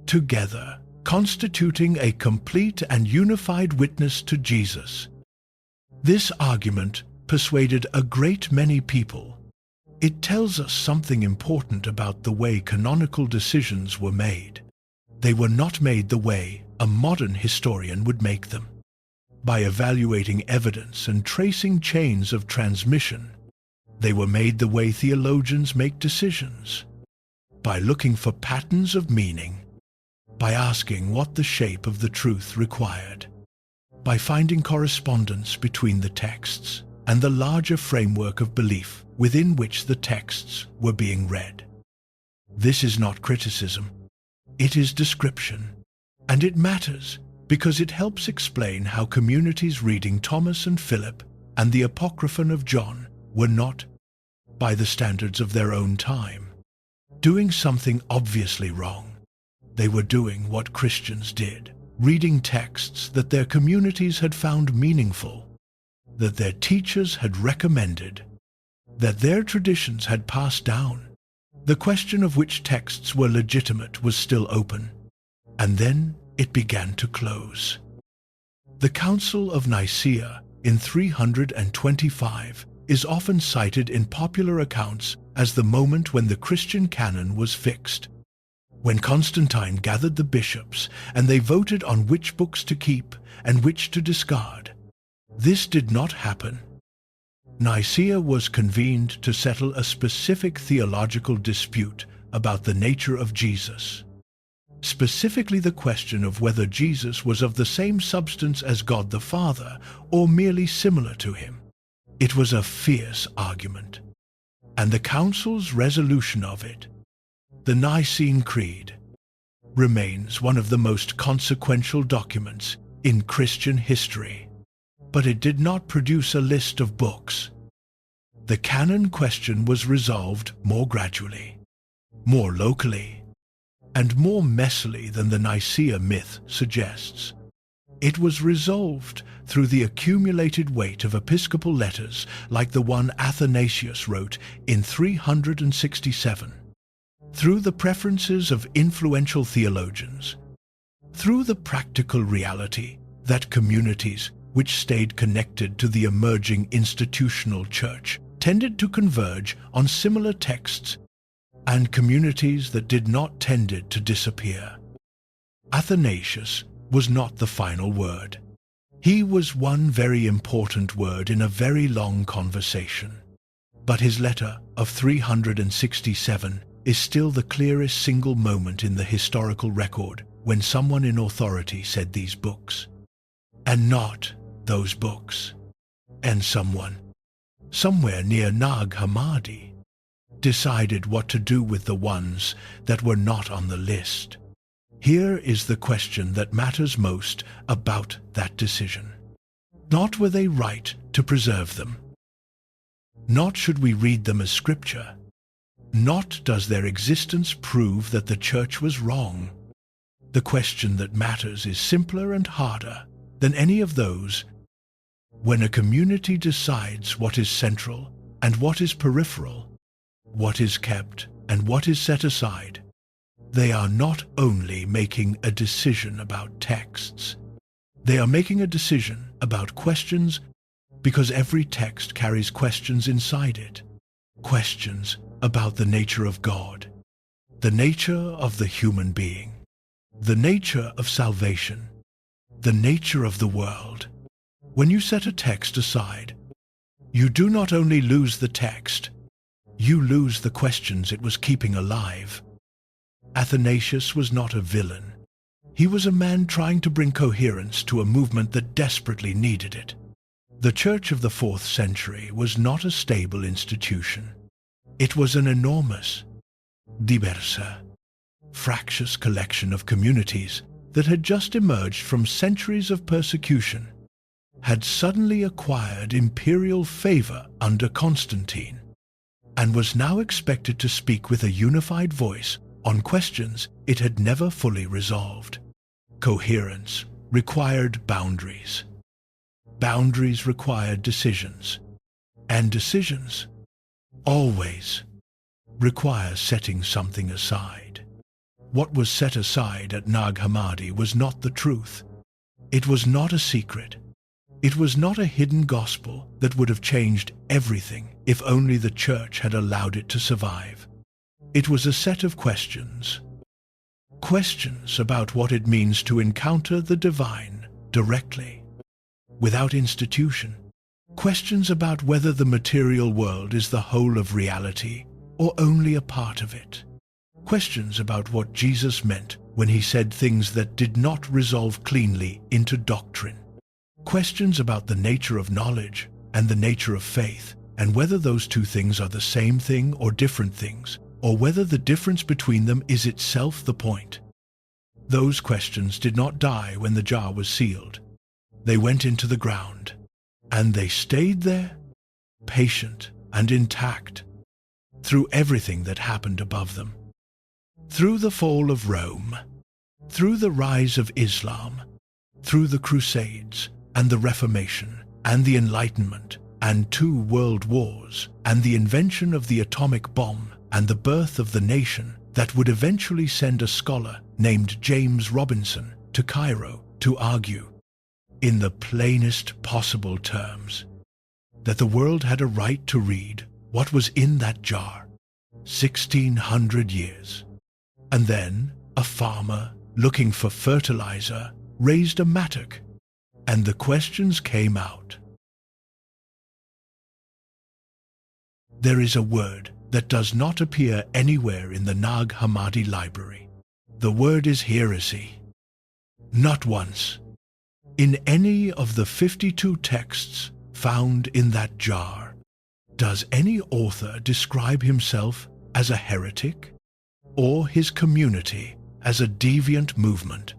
S1: together constituting a complete and unified witness to Jesus. This argument persuaded a great many people. It tells us something important about the way canonical decisions were made. They were not made the way a modern historian would make them, by evaluating evidence and tracing chains of transmission. They were made the way theologians make decisions, by looking for patterns of meaning, by asking what the shape of the truth required, by finding correspondence between the texts and the larger framework of belief within which the texts were being read. This is not criticism. It is description, and it matters because it helps explain how communities reading Thomas and Philip and the Apocryphon of John were not, by the standards of their own time, doing something obviously wrong. They were doing what Christians did, reading texts that their communities had found meaningful, that their teachers had recommended, that their traditions had passed down. The question of which texts were legitimate was still open, and then it began to close. The Council of Nicaea in 325 is often cited in popular accounts as the moment when the Christian canon was fixed, when Constantine gathered the bishops and they voted on which books to keep and which to discard. This did not happen. Nicaea was convened to settle a specific theological dispute about the nature of Jesus, specifically the question of whether Jesus was of the same substance as God the Father or merely similar to him. It was a fierce argument, and the Council's resolution of it, the Nicene Creed, remains one of the most consequential documents in Christian history. But it did not produce a list of books. The canon question was resolved more gradually, more locally, and more messily than the Nicaea myth suggests. It was resolved through the accumulated weight of episcopal letters like the one Athanasius wrote in 367, through the preferences of influential theologians, through the practical reality that communities which stayed connected to the emerging institutional church tended to converge on similar texts, and communities that did not tended to disappear. Athanasius was not the final word. He was one very important word in a very long conversation. But his letter of 367 is still the clearest single moment in the historical record when someone in authority said these books, and not those books. And someone, somewhere near Nag Hammadi, decided what to do with the ones that were not on the list. Here is the question that matters most about that decision. Not were they right to preserve them. Not should we read them as scripture. Not does their existence prove that the church was wrong. The question that matters is simpler and harder than any of those. When a community decides what is central and what is peripheral, what is kept and what is set aside, they are not only making a decision about texts, they are making a decision about questions, because every text carries questions inside it. Questions about the nature of God, the nature of the human being, the nature of salvation, the nature of the world. When you set a text aside, you do not only lose the text, you lose the questions it was keeping alive. Athanasius was not a villain. He was a man trying to bring coherence to a movement that desperately needed it. The Church of the 4th century was not a stable institution. It was an enormous, diverse, fractious collection of communities that had just emerged from centuries of persecution, had suddenly acquired imperial favor under Constantine, and was now expected to speak with a unified voice on questions it had never fully resolved. Coherence required boundaries. Boundaries required decisions. And decisions always require setting something aside. What was set aside at Nag Hammadi was not the truth. It was not a secret. It was not a hidden gospel that would have changed everything if only the church had allowed it to survive. It was a set of questions. Questions about what it means to encounter the divine directly, without institution. Questions about whether the material world is the whole of reality or only a part of it. Questions about what Jesus meant when he said things that did not resolve cleanly into doctrine. Questions about the nature of knowledge and the nature of faith, and whether those two things are the same thing or different things, or whether the difference between them is itself the point. Those questions did not die when the jar was sealed. They went into the ground, and they stayed there, patient and intact, through everything that happened above them. Through the fall of Rome, through the rise of Islam, through the Crusades and the Reformation and the Enlightenment and 2 world wars and the invention of the atomic bomb and the birth of the nation that would eventually send a scholar named James Robinson to Cairo to argue, in the plainest possible terms, that the world had a right to read what was in that jar. 1600 years. And then a farmer looking for fertilizer raised a mattock, and the questions came out. There is a word that does not appear anywhere in the Nag Hammadi library. The word is heresy. Not once. In any of the 52 texts found in that jar, does any author describe himself as a heretic, or his community as a deviant movement,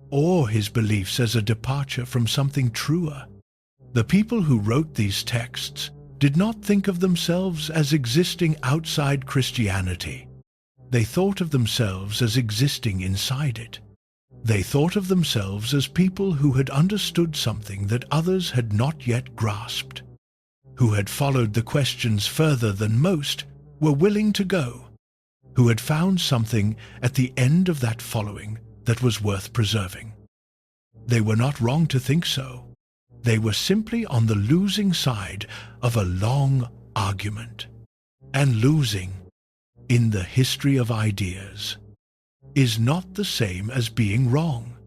S1: or his beliefs as a departure from something truer. The people who wrote these texts did not think of themselves as existing outside Christianity. They thought of themselves as existing inside it. They thought of themselves as people who had understood something that others had not yet grasped, who had followed the questions further than most were willing to go, who had found something at the end of that following that was worth preserving. They were not wrong to think so. They were simply on the losing side of a long argument. And losing, in the history of ideas, is not the same as being wrong.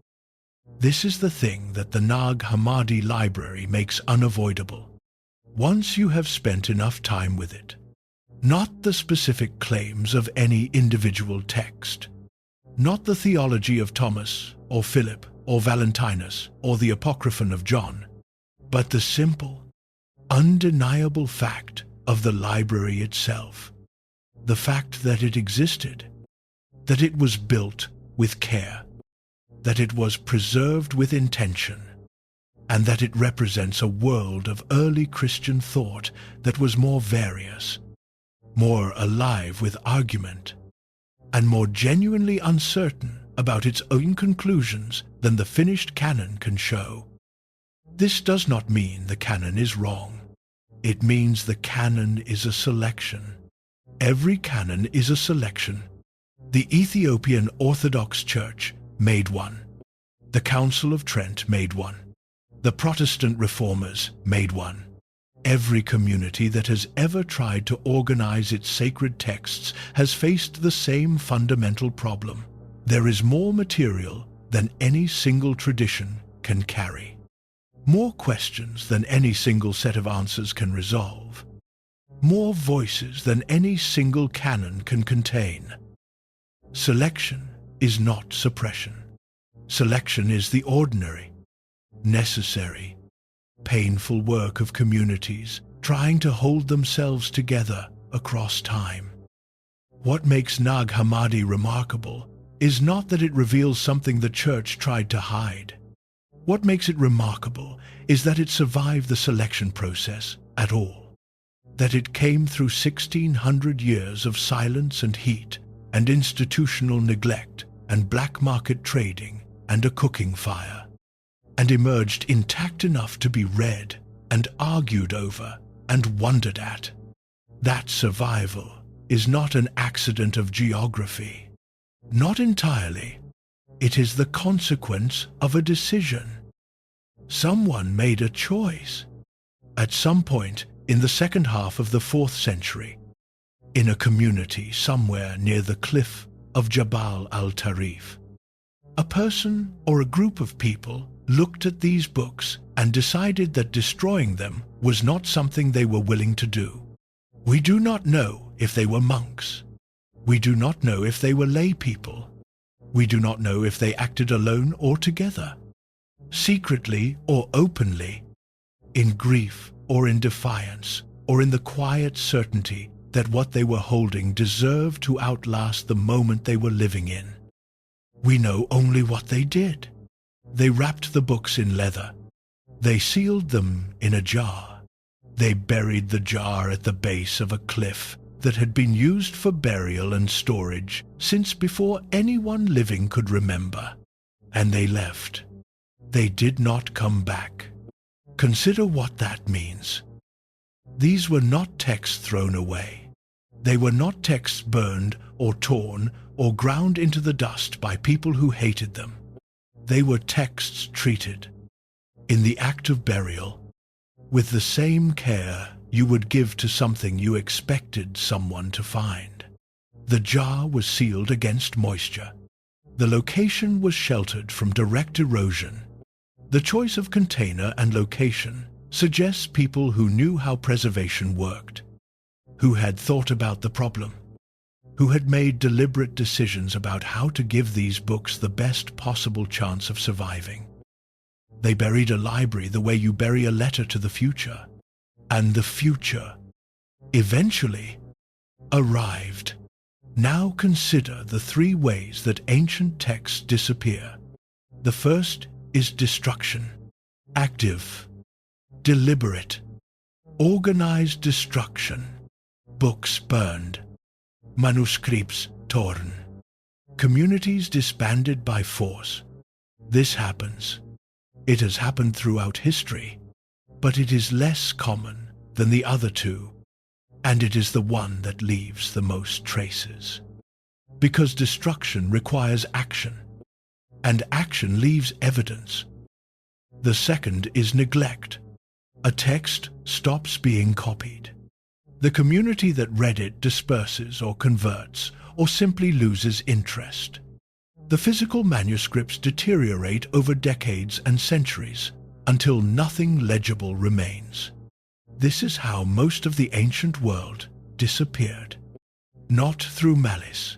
S1: This is the thing that the Nag Hammadi library makes unavoidable. Once you have spent enough time with it, not the specific claims of any individual text, not the theology of Thomas or Philip or Valentinus or the Apocryphon of John, but the simple, undeniable fact of the library itself, the fact that it existed, that it was built with care, that it was preserved with intention, and that it represents a world of early Christian thought that was more various, more alive with argument, and more genuinely uncertain about its own conclusions than the finished canon can show. This does not mean the canon is wrong. It means the canon is a selection. Every canon is a selection. The Ethiopian Orthodox Church made one. The Council of Trent made one. The Protestant Reformers made one. Every community that has ever tried to organize its sacred texts has faced the same fundamental problem. There is more material than any single tradition can carry. More questions than any single set of answers can resolve. More voices than any single canon can contain. Selection is not suppression. Selection is the ordinary, necessary, painful work of communities trying to hold themselves together across time. What makes Nag Hammadi remarkable is not that it reveals something the church tried to hide. What makes it remarkable is that it survived the selection process at all, that it came through 1600 years of silence and heat and institutional neglect and black market trading and a cooking fire, and emerged intact enough to be read and argued over and wondered at. That survival is not an accident of geography. Not entirely. It is the consequence of a decision. Someone made a choice. At some point in the second half of the 4th century, in a community somewhere near the cliff of Jabal al-Tarif, a person or a group of people looked at these books and decided that destroying them was not something they were willing to do. We do not know if they were monks. We do not know if they were lay people. We do not know if they acted alone or together, secretly or openly, in grief or in defiance, or in the quiet certainty that what they were holding deserved to outlast the moment they were living in. We know only what they did. They wrapped the books in leather. They sealed them in a jar. They buried the jar at the base of a cliff that had been used for burial and storage since before anyone living could remember. And they left. They did not come back. Consider what that means. These were not texts thrown away. They were not texts burned or torn or ground into the dust by people who hated them. They were texts treated, in the act of burial, with the same care you would give to something you expected someone to find. The jar was sealed against moisture. The location was sheltered from direct erosion. The choice of container and location suggests people who knew how preservation worked, who had thought about the problem, who had made deliberate decisions about how to give these books the best possible chance of surviving. They buried a library the way you bury a letter to the future. And the future, eventually, arrived. Now consider the three ways that ancient texts disappear. The first is destruction. Active, deliberate, organized destruction. Books burned. Manuscripts torn. Communities disbanded by force. This happens. It has happened throughout history, but it is less common than the other two, and it is the one that leaves the most traces. Because destruction requires action, and action leaves evidence. The second is neglect. A text stops being copied. The community that read it disperses or converts, or simply loses interest. The physical manuscripts deteriorate over decades and centuries, until nothing legible remains. This is how most of the ancient world disappeared. Not through malice,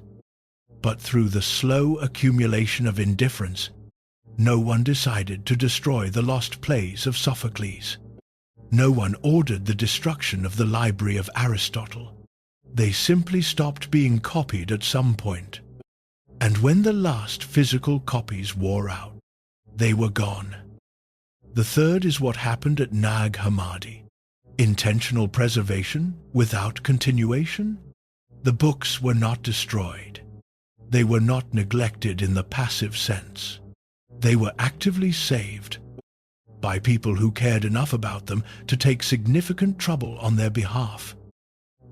S1: but through the slow accumulation of indifference. No one decided to destroy the lost plays of Sophocles. No one ordered the destruction of the library of Aristotle. They simply stopped being copied at some point. And when the last physical copies wore out, they were gone. The third is what happened at Nag Hammadi. Intentional preservation without continuation? The books were not destroyed. They were not neglected in the passive sense. They were actively saved by people who cared enough about them to take significant trouble on their behalf,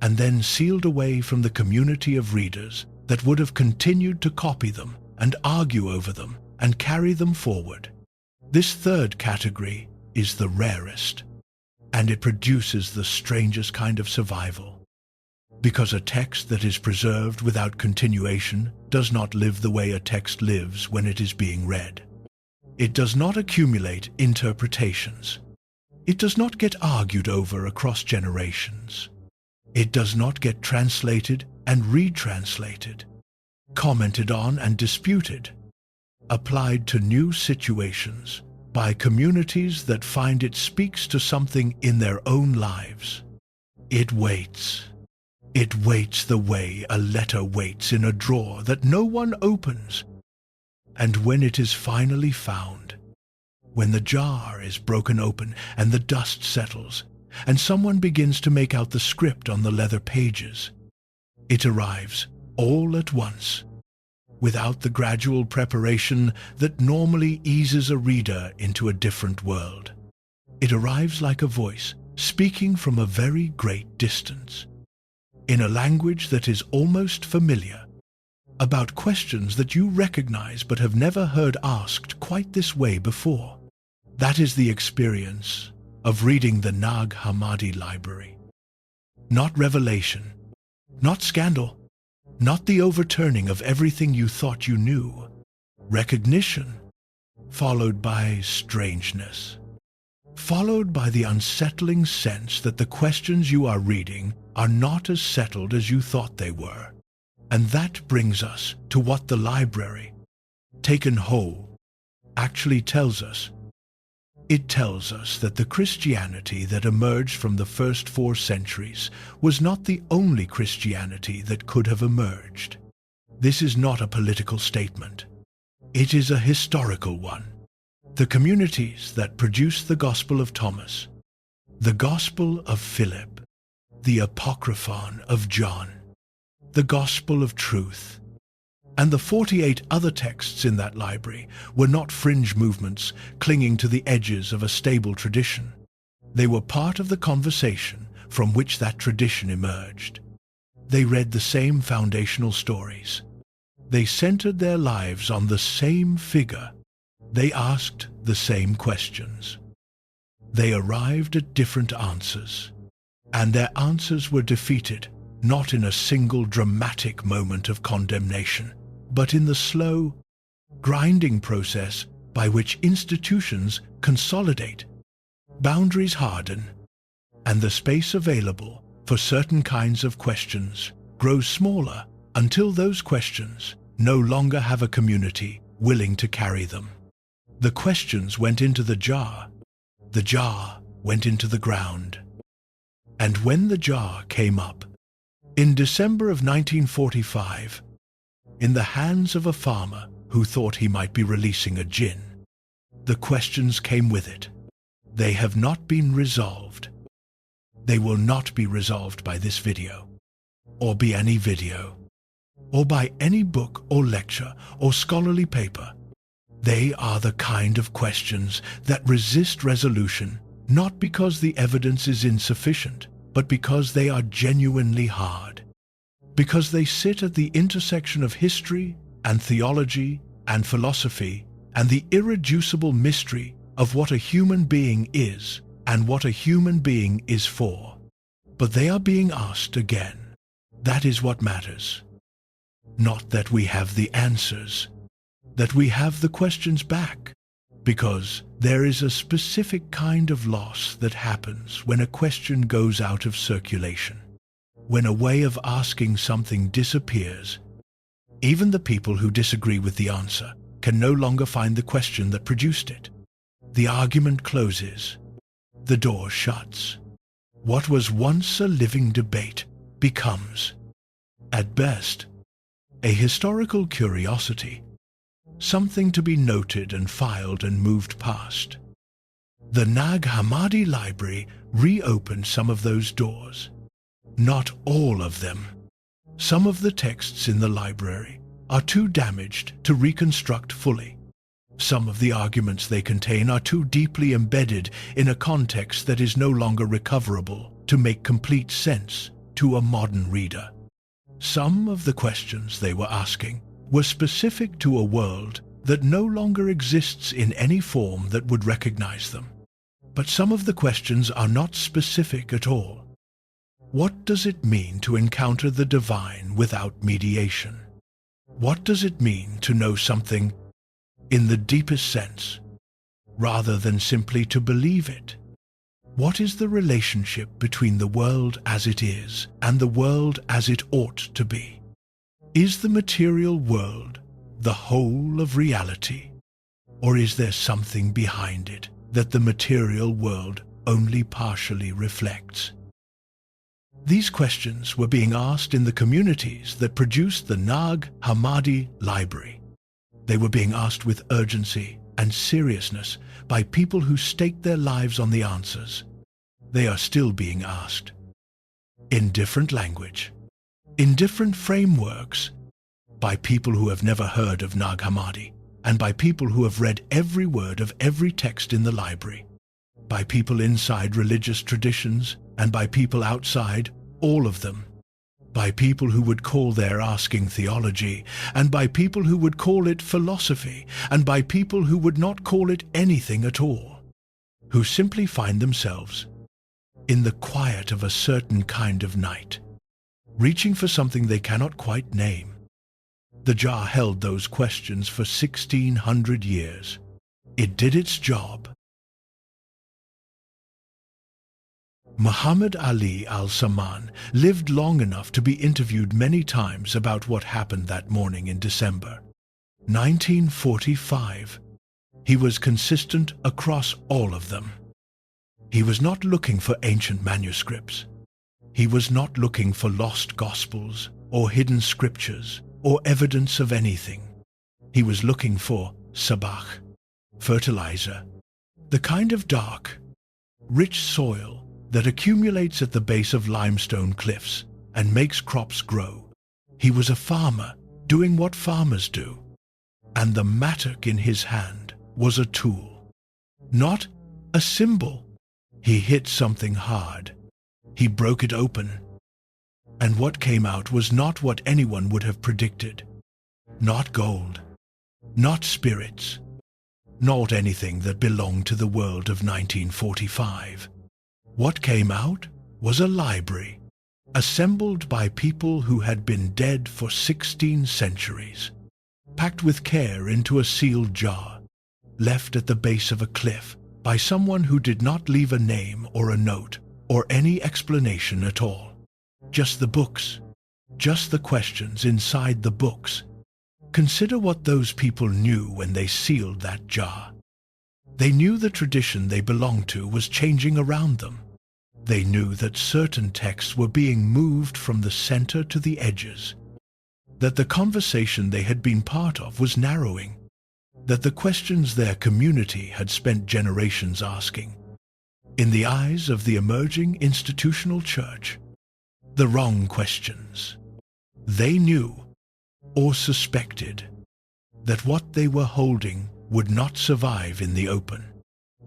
S1: and then sealed away from the community of readers that would have continued to copy them and argue over them and carry them forward. This third category is the rarest, and it produces the strangest kind of survival. Because a text that is preserved without continuation does not live the way a text lives when it is being read. It does not accumulate interpretations. It does not get argued over across generations. It does not get translated and retranslated, commented on and disputed, applied to new situations by communities that find it speaks to something in their own lives. It waits. It waits the way a letter waits in a drawer that no one opens. And when it is finally found, when the jar is broken open and the dust settles, and someone begins to make out the script on the leather pages, it arrives all at once, without the gradual preparation that normally eases a reader into a different world. It arrives like a voice speaking from a very great distance, in a language that is almost familiar, about questions that you recognize but have never heard asked quite this way before. That is the experience of reading the Nag Hammadi library. Not revelation, not scandal, not the overturning of everything you thought you knew. Recognition, followed by strangeness, followed by the unsettling sense that the questions you are reading are not as settled as you thought they were. And that brings us to what the library, taken whole, actually tells us. It tells us that the Christianity that emerged from the first 4 centuries was not the only Christianity that could have emerged. This is not a political statement. It is a historical one. The communities that produce the Gospel of Thomas, the Gospel of Philip, the Apocryphon of John, the Gospel of Truth, and the 48 other texts in that library were not fringe movements clinging to the edges of a stable tradition. They were part of the conversation from which that tradition emerged. They read the same foundational stories. They centered their lives on the same figure. They asked the same questions. They arrived at different answers, and their answers were defeated not in a single dramatic moment of condemnation, but in the slow, grinding process by which institutions consolidate, boundaries harden, and the space available for certain kinds of questions grows smaller until those questions no longer have a community willing to carry them. The questions went into the jar went into the ground. And when the jar came up, in December of 1945, in the hands of a farmer who thought he might be releasing a gin, the questions came with it. They have not been resolved. They will not be resolved by this video, or by any video, or by any book or lecture or scholarly paper. They are the kind of questions that resist resolution, not because the evidence is insufficient, but because they are genuinely hard. Because they sit at the intersection of history and theology and philosophy and the irreducible mystery of what a human being is and what a human being is for. But they are being asked again. That is what matters. Not that we have the answers, that we have the questions back, because there is a specific kind of loss that happens when a question goes out of circulation, when a way of asking something disappears. Even the people who disagree with the answer can no longer find the question that produced it. The argument closes. The door shuts. What was once a living debate becomes, at best, a historical curiosity, something to be noted and filed and moved past. The Nag Hammadi library reopened some of those doors. Not all of them. Some of the texts in the library are too damaged to reconstruct fully. Some of the arguments they contain are too deeply embedded in a context that is no longer recoverable to make complete sense to a modern reader. Some of the questions they were asking were specific to a world that no longer exists in any form that would recognize them. But some of the questions are not specific at all. What does it mean to encounter the divine without mediation? What does it mean to know something in the deepest sense, rather than simply to believe it? What is the relationship between the world as it is and the world as it ought to be? Is the material world the whole of reality, or is there something behind it that the material world only partially reflects? These questions were being asked in the communities that produced the Nag Hammadi library. They were being asked with urgency and seriousness by people who staked their lives on the answers. They are still being asked. In different language, in different frameworks, by people who have never heard of Nag Hammadi, and by people who have read every word of every text in the library, by people inside religious traditions, and by people outside, all of them, by people who would call their asking theology, and by people who would call it philosophy, and by people who would not call it anything at all, who simply find themselves in the quiet of a certain kind of night, reaching for something they cannot quite name. The jar held those questions for 1600 years. It did its job. Muhammad Ali al-Samman lived long enough to be interviewed many times about what happened that morning in December 1945. He was consistent across all of them. He was not looking for ancient manuscripts. He was not looking for lost gospels or hidden scriptures or evidence of anything. He was looking for sabach, fertilizer, the kind of dark, rich soil that accumulates at the base of limestone cliffs and makes crops grow. He was a farmer doing what farmers do, and the mattock in his hand was a tool, not a symbol. He hit something hard. He broke it open, and what came out was not what anyone would have predicted. Not gold, not spirits, not anything that belonged to the world of 1945. What came out was a library, assembled by people who had been dead for 16 centuries, packed with care into a sealed jar, left at the base of a cliff by someone who did not leave a name or a note or any explanation at all. Just the books, just the questions inside the books. Consider what those people knew when they sealed that jar. They knew the tradition they belonged to was changing around them. They knew that certain texts were being moved from the center to the edges, that the conversation they had been part of was narrowing, that the questions their community had spent generations asking, in the eyes of the emerging institutional church, the wrong questions. They knew, or suspected, that what they were holding would not survive in the open.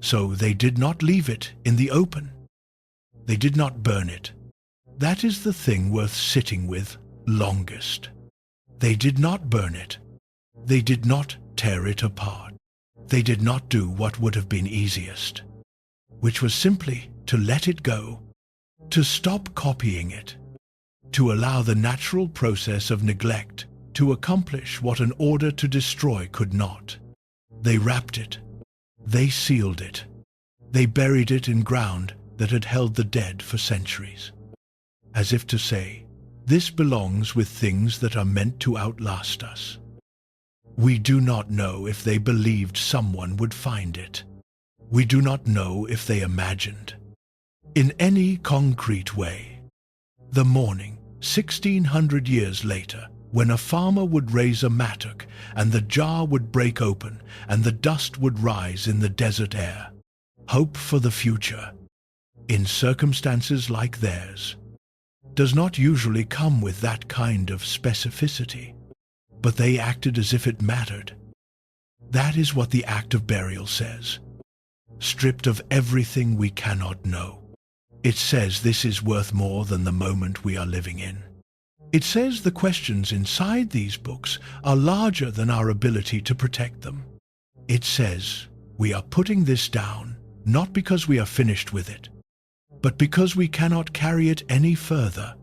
S1: So they did not leave it in the open. They did not burn it. That is the thing worth sitting with longest. They did not burn it. They did not tear it apart. They did not do what would have been easiest, which was simply to let it go, to stop copying it, to allow the natural process of neglect to accomplish what an order to destroy could not. They wrapped it. They sealed it. They buried it in ground that had held the dead for centuries, as if to say, this belongs with things that are meant to outlast us. We do not know if they believed someone would find it. We do not know if they imagined, in any concrete way, the morning, 1600 years later, when a farmer would raise a mattock and the jar would break open and the dust would rise in the desert air. Hope for the future, in circumstances like theirs, does not usually come with that kind of specificity, but they acted as if it mattered. That is what the act of burial says. Stripped of everything we cannot know, it says this is worth more than the moment we are living in. It says the questions inside these books are larger than our ability to protect them. It says we are putting this down not because we are finished with it, but because we cannot carry it any further,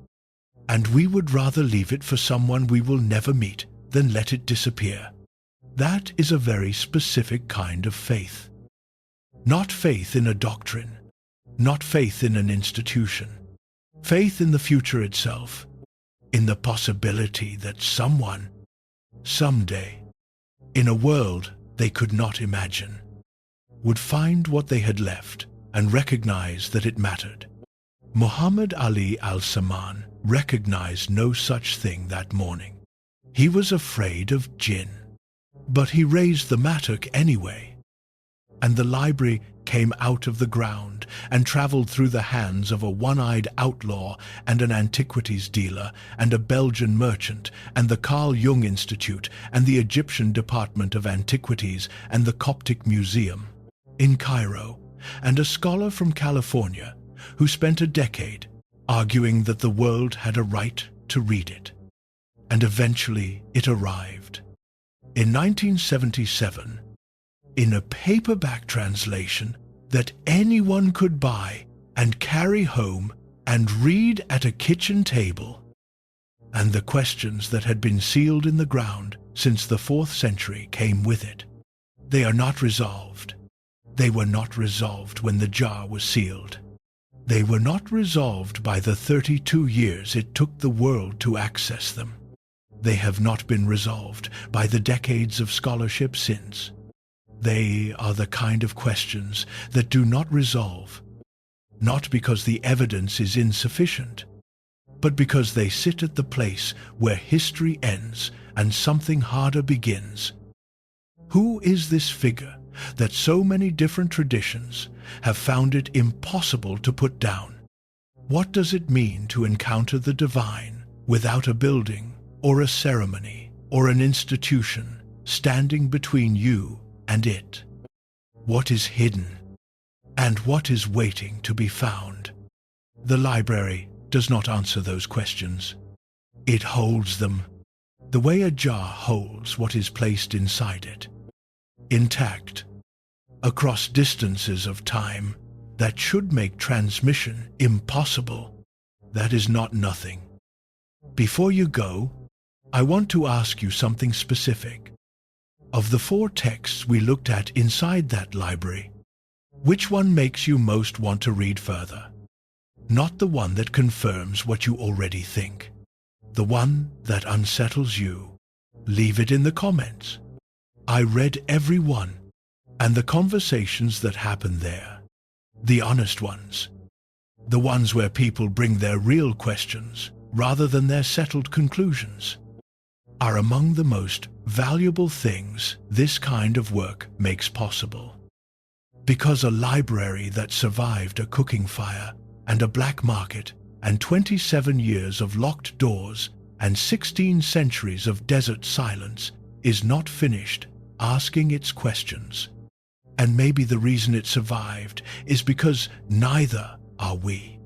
S1: and we would rather leave it for someone we will never meet than let it disappear. That is a very specific kind of faith. Not faith in a doctrine, not faith in an institution, faith in the future itself, in the possibility that someone, someday, in a world they could not imagine, would find what they had left and recognize that it mattered. Muhammad Ali al-Salman recognized no such thing that morning. He was afraid of jinn, but he raised the mattock anyway, and the library came out of the ground and traveled through the hands of a one-eyed outlaw and an antiquities dealer and a Belgian merchant and the Carl Jung Institute and the Egyptian Department of Antiquities and the Coptic Museum in Cairo, and a scholar from California who spent a decade arguing that the world had a right to read it. And eventually it arrived. In 1977, in a paperback translation that anyone could buy and carry home and read at a kitchen table. And the questions that had been sealed in the ground since the 4th century came with it. They are not resolved. They were not resolved when the jar was sealed. They were not resolved by the 32 years it took the world to access them. They have not been resolved by the decades of scholarship since. They are the kind of questions that do not resolve, not because the evidence is insufficient, but because they sit at the place where history ends and something harder begins, Who is this figure that so many different traditions have found it impossible to put down? What does it mean to encounter the divine without a building or a ceremony or an institution standing between you and it? What is hidden and what is waiting to be found? The library does not answer those questions. It holds them, the way a jar holds what is placed inside it, intact, across distances of time that should make transmission impossible. That is not nothing. Before you go, I want to ask you something specific. Of the 4 texts we looked at inside that library, which one makes you most want to read further? Not the one that confirms what you already think. The one that unsettles you. Leave it in the comments. I read every one, and the conversations that happen there, the honest ones, the ones where people bring their real questions rather than their settled conclusions, are among the most valuable things this kind of work makes possible. Because a library that survived a cooking fire and a black market and 27 years of locked doors and 16 centuries of desert silence is not finished asking its questions. And maybe the reason it survived is because neither are we.